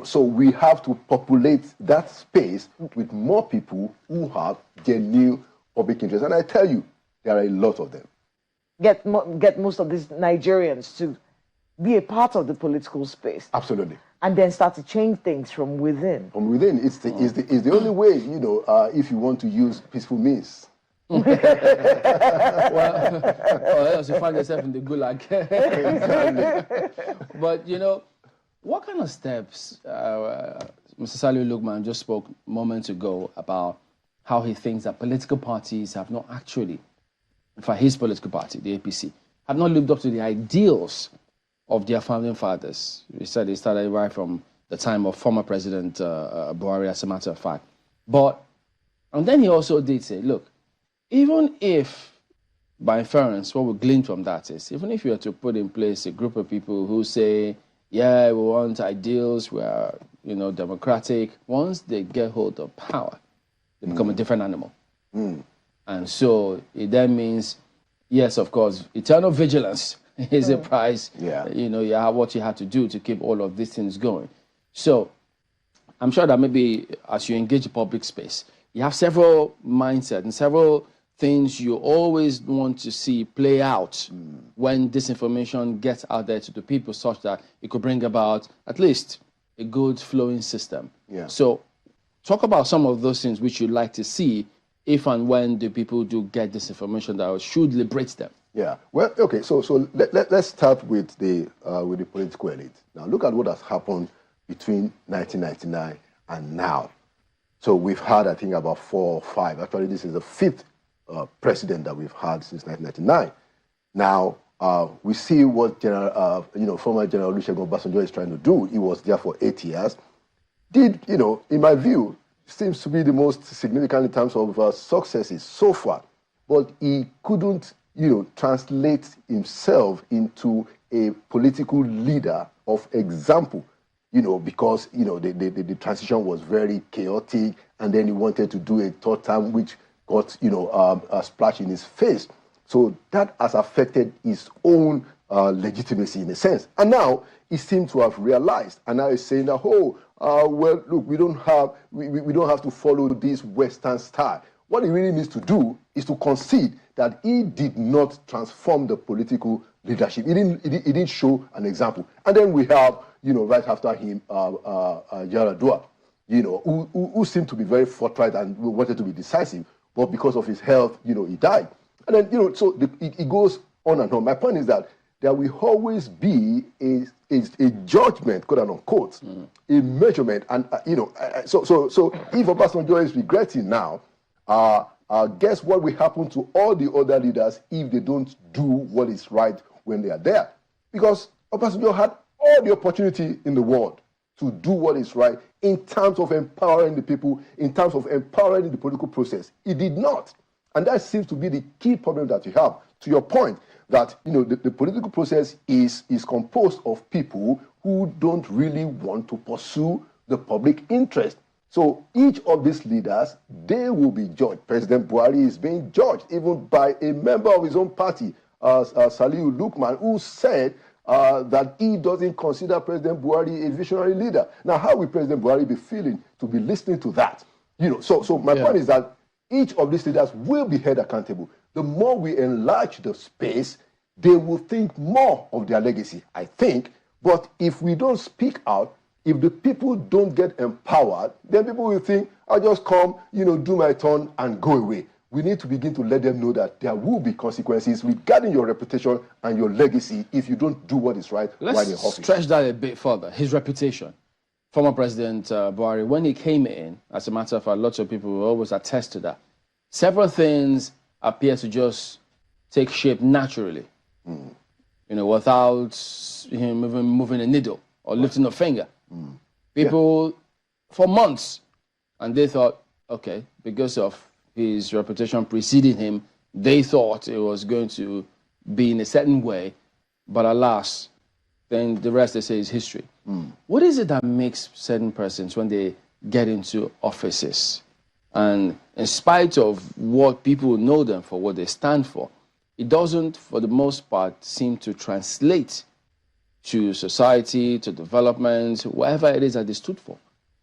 [SPEAKER 18] So we have to populate that space with more people who have genuine public interest. And I tell you, there are a lot of them.
[SPEAKER 3] Get most of these Nigerians to be a part of the political space.
[SPEAKER 18] Absolutely.
[SPEAKER 3] And then start to change things from within.
[SPEAKER 18] From within, it's the only way, if you want to use peaceful means.
[SPEAKER 4] Well, else you find yourself in the gulag. But, what kind of steps, Mr. Salihu Lukman just spoke moments ago about how he thinks that political parties have not actually, in fact, his political party, the APC, have not lived up to the ideals of their founding fathers. He said they started right from the time of former President Buhari, as a matter of fact. And then he also did say, look, even if, by inference, what we glean from that is, even if you were to put in place a group of people who say, yeah, we want ideals, we are, democratic, once they get hold of power, they become a different animal. And so it then means, yes, of course, eternal vigilance is a price.
[SPEAKER 18] Yeah.
[SPEAKER 4] You have what you have to do to keep all of these things going. So I'm sure that maybe as you engage the public space, you have several mindsets and several things you always want to see play out when this information gets out there to the people, such that it could bring about at least a good flowing system.
[SPEAKER 18] Yeah.
[SPEAKER 4] So talk about some of those things which you'd like to see if and when the people do get this information that should liberate them.
[SPEAKER 18] Yeah. Well, okay. So let's start with the political elite. Now, look at what has happened between 1999 and now. So we've had, I think, about 4 or 5. Actually, this is the 5th president that we've had since 1999. Now we see what former General Olusegun Obasanjo is trying to do. He was there for 8 years. Did, in my view, seems to be the most significant in terms of successes so far. But he couldn't, translate himself into a political leader of example, because, the transition was very chaotic, and then he wanted to do a 3rd term, which got, a splash in his face. So that has affected his own legitimacy in a sense. And now he seems to have realized, and now he's saying that, well, look, we don't have to follow this Western style. What he really needs to do is to concede that he did not transform the political leadership. He didn't show an example. And then we have, right after him, Yaradua, who seemed to be very forthright and wanted to be decisive, but because of his health, he died. And then, so it goes on and on. My point is that there will always be a judgment, quote unquote, a measurement. And, so if Obasanjo is regretting now, guess what will happen to all the other leaders if they don't do what is right when they are there? Because Obasanjo had all the opportunity in the world to do what is right in terms of empowering the people, in terms of empowering the political process. He did not. And that seems to be the key problem that you have. To your point, that the political process is composed of people who don't really want to pursue the public interest. So each of these leaders, they will be judged. President Buhari is being judged even by a member of his own party, Salihu Lukman, who said that he doesn't consider President Buhari a visionary leader. Now, how will President Buhari be feeling to be listening to that? So my point is that each of these leaders will be held accountable. The more we enlarge the space, they will think more of their legacy, I think. But if we don't speak out, if the people don't get empowered, then people will think, I'll just come, do my turn and go away. We need to begin to let them know that there will be consequences regarding your reputation and your legacy if you don't do what is right while in office.
[SPEAKER 4] Let's stretch that a bit further. His reputation. Former President Buhari, when he came in, as a matter of fact, lots of people will always attest to that. Several things appear to just take shape naturally, without him moving a needle or lifting a finger. People, for months, and they thought, okay, because of his reputation preceding him, they thought it was going to be in a certain way, but alas, then the rest, they say, is history. What is it that makes certain persons, when they get into offices, and in spite of what people know them for, what they stand for, it doesn't, for the most part, seem to translate to society, to development, whatever it is that they stood for?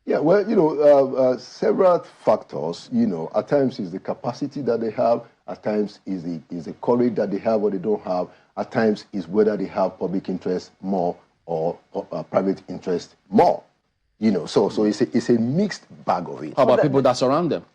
[SPEAKER 18] Yeah, well, several factors, at times is the capacity that they have, at times is the courage that they have or they don't have, at times is whether they have public interest more or private interest more. So it's a mixed bag of it.
[SPEAKER 4] How about people that surround them?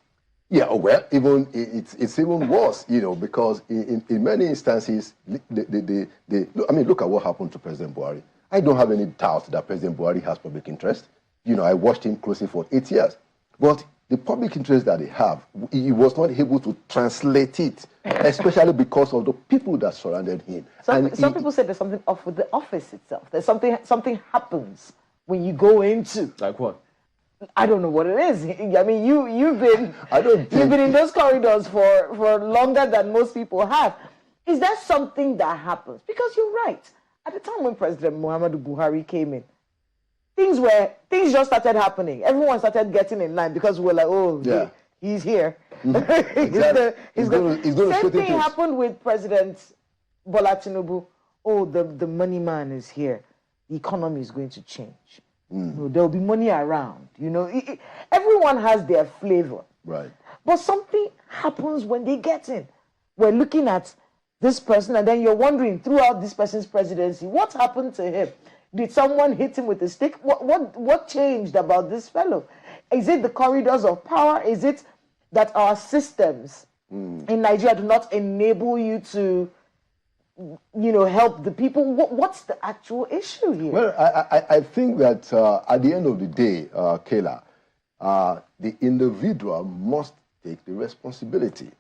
[SPEAKER 18] Yeah, well, it's even worse, because in many instances, look at what happened to President Buhari. I don't have any doubt that President Buhari has public interest. I watched him closely for 8 years. But the public interest that they have, he was not able to translate it, especially because of the people that surrounded him.
[SPEAKER 3] Some people say there's something off with the office itself. There's something happens when you go into.
[SPEAKER 4] Like what?
[SPEAKER 3] I don't know what it is. I mean, you've been in those corridors for longer than most people have. Is there something that happens? Because you're right. At the time when President Muhammadu Buhari came in, things just started happening. Everyone started getting in line because we're like, oh, yeah, he's here. He's going to same thing happened with President Bola Tinubu. Oh, the money man is here. The economy is going to change. There'll be money around. Everyone has their flavor.
[SPEAKER 18] Right.
[SPEAKER 3] But something happens when they get in. We're looking at this person, and then you're wondering throughout this person's presidency, what happened to him? Did someone hit him with a stick? What changed about this fellow? Is it the corridors of power? Is it that our systems in Nigeria do not enable you to help the people? What's the actual issue here?
[SPEAKER 18] Well, I think that at the end of the day, Kayla, the individual must take the responsibility.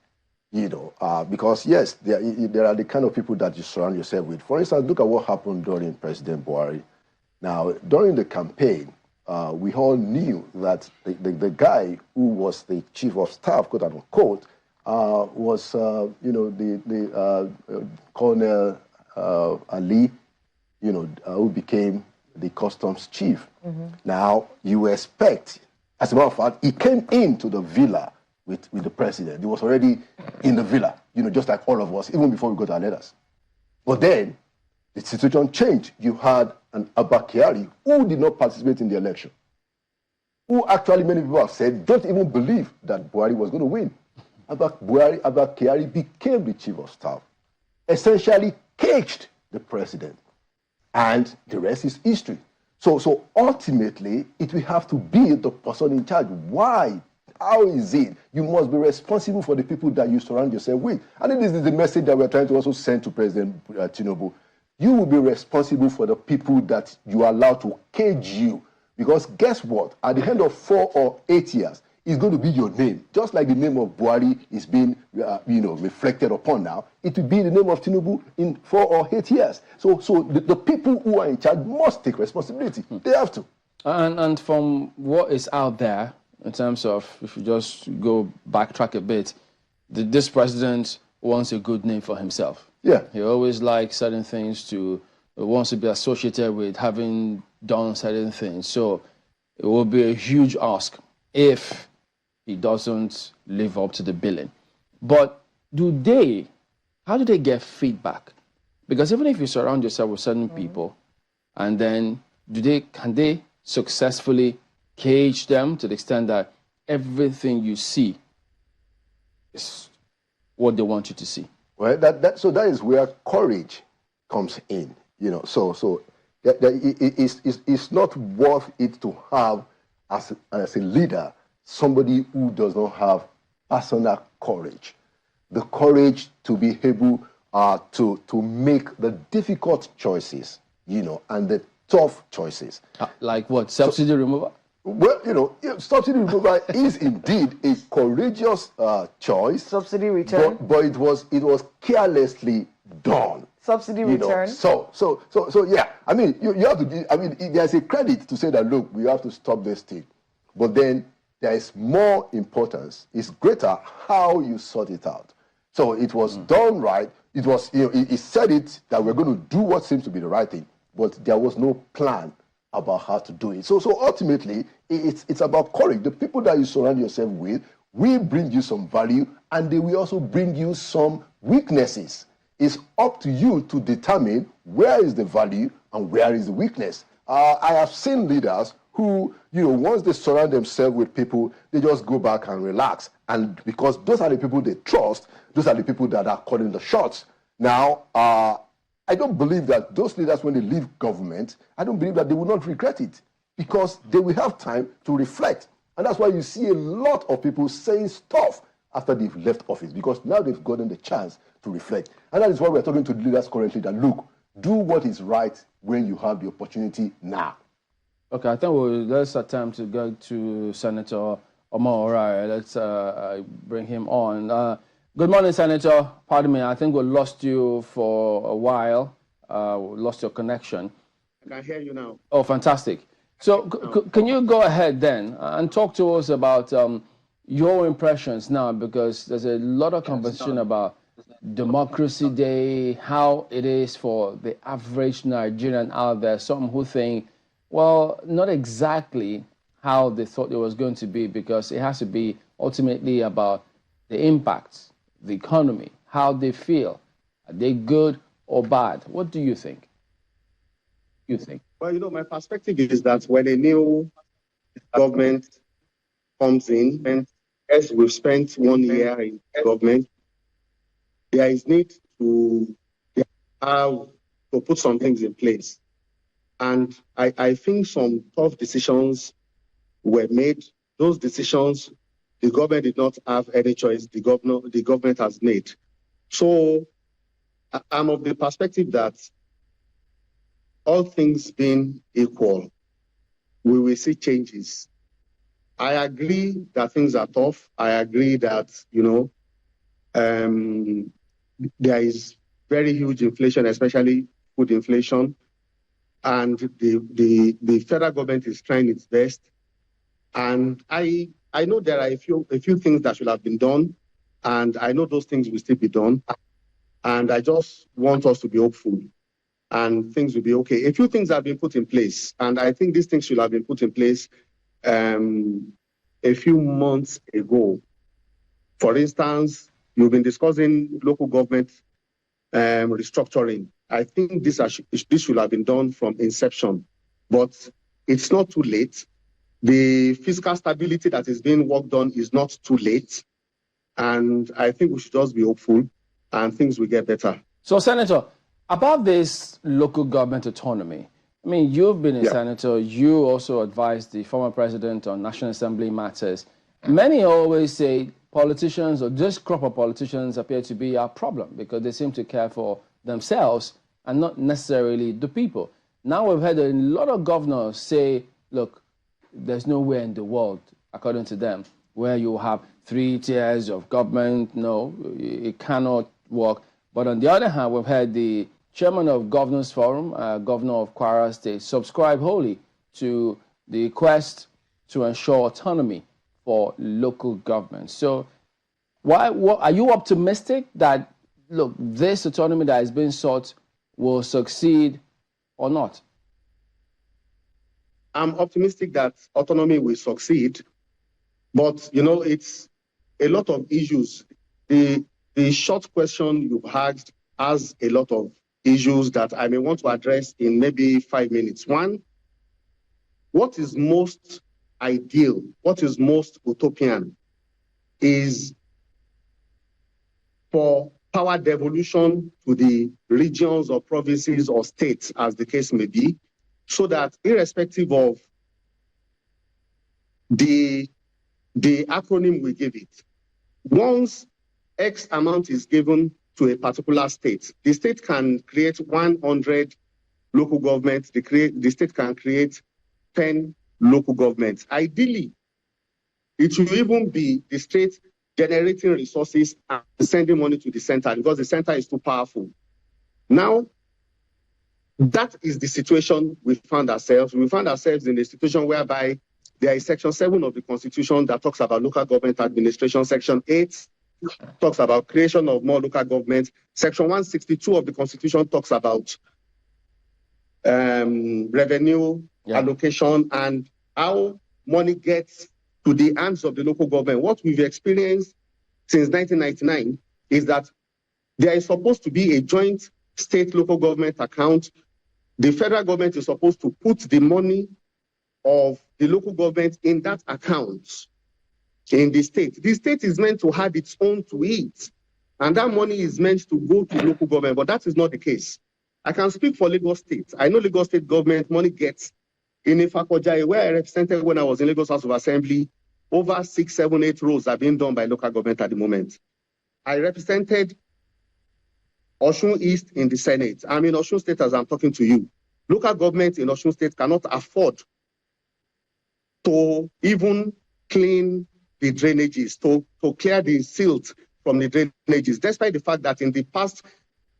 [SPEAKER 18] Because yes, there are the kind of people that you surround yourself with. For instance, look at what happened during President Buhari. Now, during the campaign, we all knew that the guy who was the chief of staff, quote unquote, was Colonel Ali, who became the customs chief. Now, you expect, as a matter of fact, he came into the villa with the president. He was already in the villa, just like all of us, even before we got our letters. But then, the situation changed. You had an Abba Kyari who did not participate in the election, who actually many people have said don't even believe that Buhari was going to win. Abba Kyari became the chief of staff, essentially caged the president, and the rest is history. So ultimately, it will have to be the person in charge. Why? How is it? You must be responsible for the people that you surround yourself with. I think this is the message that we're trying to also send to President Tinubu. You will be responsible for the people that you allow to cage you. Because guess what? At the end of 4 or 8 years, it's going to be your name. Just like the name of Buhari is being reflected upon now, it will be the name of Tinubu in 4 or 8 years. So the people who are in charge must take responsibility. They have to.
[SPEAKER 4] And from what is out there, in terms of, if you just go backtrack a bit, this president wants a good name for himself.
[SPEAKER 18] Yeah.
[SPEAKER 4] He always likes certain things wants to be associated with having done certain things. So it will be a huge ask if he doesn't live up to the billing. But how do they get feedback? Because even if you surround yourself with certain people, and then can they successfully cage them to the extent that everything you see is what they want you to see?
[SPEAKER 18] Well, that is where courage comes in. It's not worth it to have as a leader somebody who does not have personal courage, the courage to be able to make the difficult choices, and the tough choices.
[SPEAKER 4] Like what? Subsidy removal?
[SPEAKER 18] Well, subsidy removal is indeed a courageous choice.
[SPEAKER 3] Subsidy return,
[SPEAKER 18] but it was carelessly done.
[SPEAKER 3] Subsidy return.
[SPEAKER 18] So yeah. I mean, you have to. I mean, there's a credit to say that look, we have to stop this thing, but then there is more importance. It's greater how you sort it out. So it was done right. It was, he said it that we're going to do what seems to be the right thing, but there was no plan about how to do it. So ultimately, it's about courage. The people that you surround yourself with will bring you some value, and they will also bring you some weaknesses. It's up to you to determine where is the value and where is the weakness. I have seen leaders who, once they surround themselves with people, they just go back and relax. And because those are the people they trust, those are the people that are calling the shots. Now, I don't believe that those leaders, when they leave government, I don't believe that they will not regret it, because they will have time to reflect. And that's why you see a lot of people saying stuff after they've left office, because now they've gotten the chance to reflect. And that is why we're talking to the leaders currently, that look, do what is right when you have the opportunity now.
[SPEAKER 4] Okay, I think let's attempt to go to Senator Omar Orai. Let's bring him on. Good morning, Senator. Pardon me, I think we lost you for a while. We lost your connection.
[SPEAKER 19] I can hear you now.
[SPEAKER 4] Oh, fantastic. So can you go ahead then and talk to us about your impressions now, because there's a lot of conversation about Democracy Day, how it is for the average Nigerian out there, some who think, well, not exactly how they thought it was going to be, because it has to be ultimately about the impacts, the economy, how they feel. Are they good or bad? What do you think?
[SPEAKER 19] Well, my perspective is that when a new government comes in, and as we've spent 1 year in government, there is need to put some things in place. And I think some tough decisions were made. Those decisions, the government did not have any choice. The government has made. So I'm of the perspective that all things being equal, we will see changes. I agree that things are tough. I agree that, there is very huge inflation, especially food inflation. And the federal government is trying its best. And I know there are a few things that should have been done. And I know those things will still be done. And I just want us to be hopeful. And things will be okay. A few things have been put in place. And I think these things should have been put in place a few months ago. For instance, you've been discussing local government restructuring. I think this should have been done from inception, but it's not too late. The fiscal stability that is being worked on is not too late. And I think we should just be hopeful and things will get better.
[SPEAKER 4] So, Senator, about this local government autonomy, I mean, you've been a senator. You also advised the former president on National Assembly matters. Many always say politicians, or this crop of politicians, appear to be our problem because they seem to care for themselves and not necessarily the people. Now we've had a lot of governors say, look, there's nowhere in the world, according to them, where you have 3 tiers of government. No, it cannot work. But on the other hand, we've had the chairman of Governors Forum, Governor of Kwara State, subscribe wholly to the quest to ensure autonomy for local government. So what, are you optimistic that, look, this autonomy that is being sought will succeed or not?
[SPEAKER 19] I'm optimistic that autonomy will succeed, but, it's a lot of issues. The short question you've asked has a lot of issues that I may want to address in maybe 5 minutes. One, what is most ideal, what is most utopian is for power devolution to the regions or provinces or states, as the case may be, so that irrespective of the acronym we give it, once X amount is given to a particular state, the state can create 100 local governments, the state can create 10 local governments. Ideally, it should even be the state generating resources and sending money to the center because the center is too powerful. Now, that is the situation we found ourselves. We found ourselves in a situation whereby there is Section 7 of the Constitution that talks about local government administration. Section 8 talks about creation of more local governments. Section 162 of the Constitution talks about revenue allocation and how money gets to the hands of the local government. What we've experienced since 1999 is that there is supposed to be a joint state-local government account. The federal government is supposed to put the money of the local government in that account in the state. The state is meant to have its own to it, and that money is meant to go to local government, but that is not the case. I can speak for Lagos State. I know Lagos State government money gets in Ifakojaye, where I represented when I was in Lagos House of Assembly, over 6, 7, 8 roads are being done by local government at the moment. I represented Osun East in the Senate. I'm in Osun State as I'm talking to you. Local government in Osun State cannot afford to even clean the drainages, to clear the silt from the drainages, despite the fact that in the past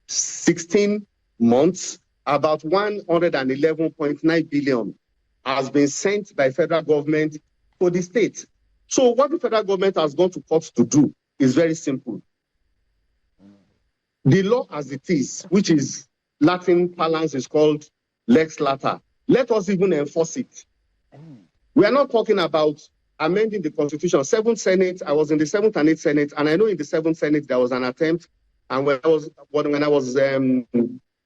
[SPEAKER 19] 16 months, about 111.9 billion has been sent by federal government to the state. So what the federal government has gone to court to do is very simple. The law as it is, which is Latin parlance is called lex lata, let us even enforce it. We are not talking about amending the Constitution. 7th Senate, I was in the 7th and 8th Senate, and I know in the 7th Senate there was an attempt, and when I was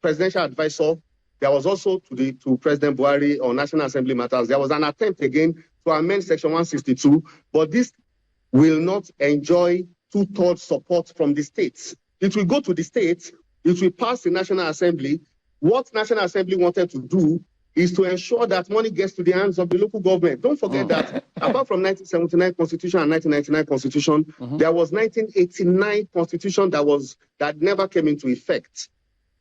[SPEAKER 19] presidential advisor, there was also to President Buhari on National Assembly matters, there was an attempt again to amend Section 162, but this will not enjoy 2/3 support from the states. It will go to the states, it will pass the National Assembly. What National Assembly wanted to do is to ensure that money gets to the hands of the local government. Don't forget that apart from 1979 Constitution and 1999 Constitution, there was 1989 Constitution that never came into effect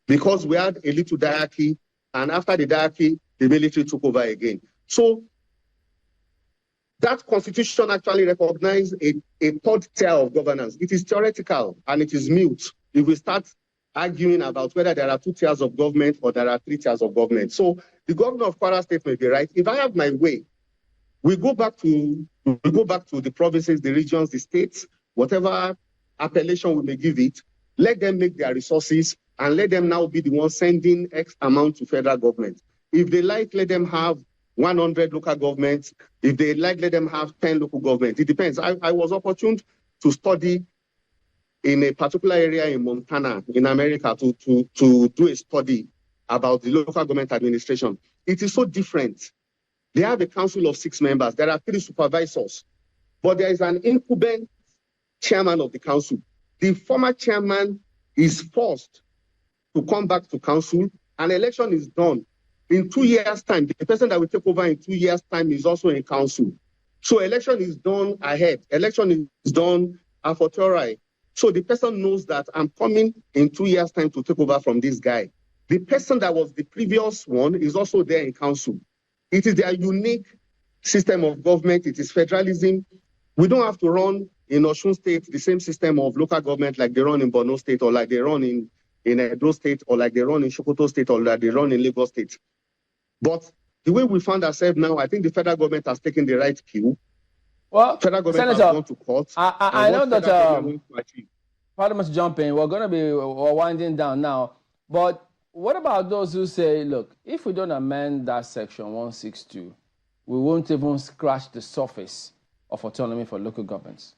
[SPEAKER 19] because we had a little diarchy, and after the diarchy, the military took over again. So that Constitution actually recognized a third tier of governance. It is theoretical and it is mute if we start arguing about whether there are 2 tiers of government or there are 3 tiers of government. So the governor of Kwara State may be right. If I have my way, we go back to the provinces, the regions, the states, whatever appellation we may give it, let them make their resources and let them now be the ones sending X amount to federal government. If they like, let them have 100 local governments. If they like, let them have 10 local governments. It depends. I was opportune to study in a particular area in Montana, in America, to do a study about the local government administration. It is so different. They have a council of 6 members. There are 3 supervisors, but there is an incumbent chairman of the council. The former chairman is forced to come back to council. An election is done. In 2 years' time, the person that will take over in 2 years' time is also in council. So election is done ahead. Election is done a fortiori. So the person knows that I'm coming in 2 years' time to take over from this guy. The person that was the previous one is also there in council. It is their unique system of government. It is federalism. We don't have to run in Osun State the same system of local government like they run in Borno State or like they run in Edo State or like they run in Sokoto State or like they run in Lagos State. But the way we found ourselves now, I think the federal government has taken the right cue.
[SPEAKER 4] Well,
[SPEAKER 19] federal government
[SPEAKER 4] Senator,
[SPEAKER 19] has gone to court.
[SPEAKER 4] I know that, pardon me to jump in, we're going to be winding down now. But what about those who say, look, if we don't amend that section 162, we won't even scratch the surface of autonomy for local governments?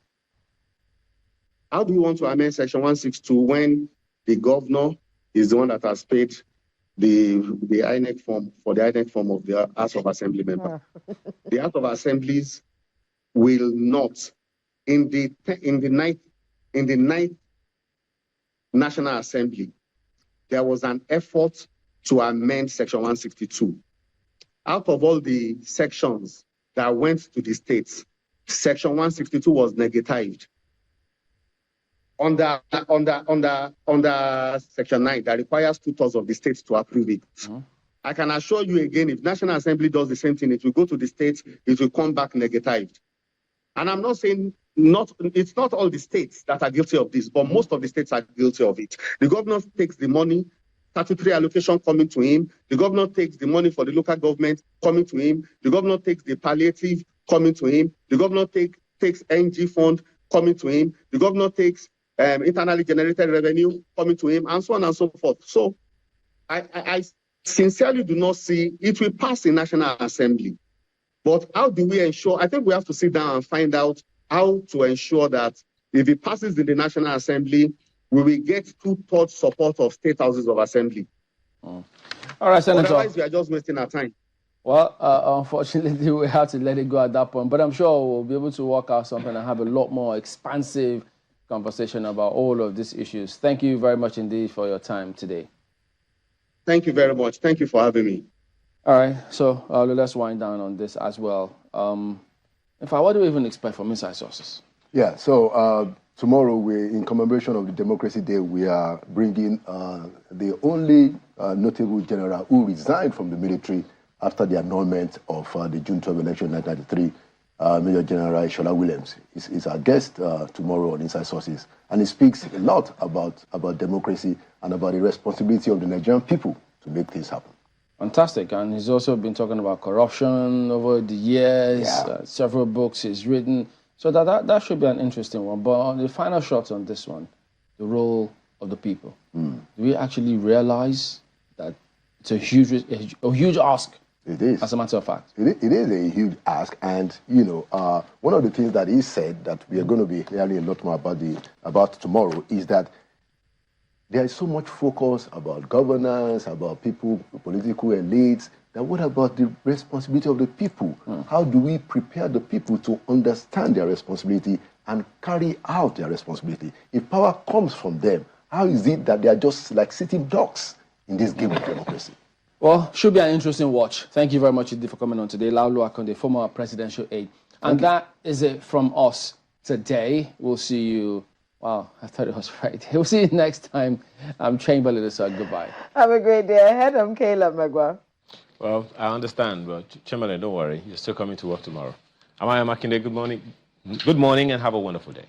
[SPEAKER 19] How do we want to amend section 162 when the governor is the one that has paid the INEC form for the INEC form of the House of Assembly member? The House of Assemblies will not, in the ninth National Assembly, there was an effort to amend section 162. Out of all the sections that went to the states, section 162 was negatived. Under section 9, that requires 2/3 of the states to approve it. I can assure you again, if National Assembly does the same thing, it will go to the states, it will come back negatived. And I'm not saying it's not all the states that are guilty of this, but most of the states are guilty of it. The governor takes the money, statutory allocation coming to him. The governor takes the money for the local government coming to him. The governor takes the palliative coming to him. The governor takes NG fund coming to him. The governor takes internally generated revenue coming to him, and so on and so forth. So I sincerely do not see it will pass in National Assembly. But how do we ensure? I think we have to sit down and find out how to ensure that if it passes in the National Assembly, we will get 2/3 support of state houses of assembly.
[SPEAKER 4] All right, Senator.
[SPEAKER 19] Otherwise, we are just wasting our time.
[SPEAKER 4] Well, unfortunately, we have to let it go at that point. But I'm sure we'll be able to work out something and have a lot more expansive conversation about all of these issues. Thank you very much indeed for your time today.
[SPEAKER 19] Thank you very much. Thank you for having me.
[SPEAKER 4] All right, so let's wind down on this as well. In fact, what do we even expect from inside sources?
[SPEAKER 18] Yeah, so tomorrow, in commemoration of the Democracy Day, we are bringing the only notable general who resigned from the military after the annulment of the June 12 election in 1993, Major General Shola Williams. He's our guest tomorrow on Inside Sources, and he speaks a lot about democracy and about the responsibility of the Nigerian people to make things happen.
[SPEAKER 4] Fantastic, and he's also been talking about corruption over the years, several books he's written, so that should be an interesting one. But on the final shots on this one, the role of the people. Do we actually realize that it's a huge ask?
[SPEAKER 18] It is.
[SPEAKER 4] As a matter of fact.
[SPEAKER 18] It is a huge ask, and one of the things that he said that we are going to be hearing a lot more about tomorrow is that there is so much focus about governance, about people, political elites. Then what about the responsibility of the people? How do we prepare the people to understand their responsibility and carry out their responsibility? If power comes from them, how is it that they are just like sitting ducks in this game of democracy?
[SPEAKER 4] Well, should be an interesting watch. Thank you very much indeed for coming on today. Laulu Akonde, former presidential aide. And that is it from us today. We'll see you. Wow, I thought it was right. We'll see you next time. I'm Chamberlain. Goodbye.
[SPEAKER 3] Have a great day ahead. I'm Kayla Magwa.
[SPEAKER 2] Well, I understand, but Chamberlain, don't worry. You're still coming to work tomorrow. Amaya Makinde, good morning. Good morning and have a wonderful day.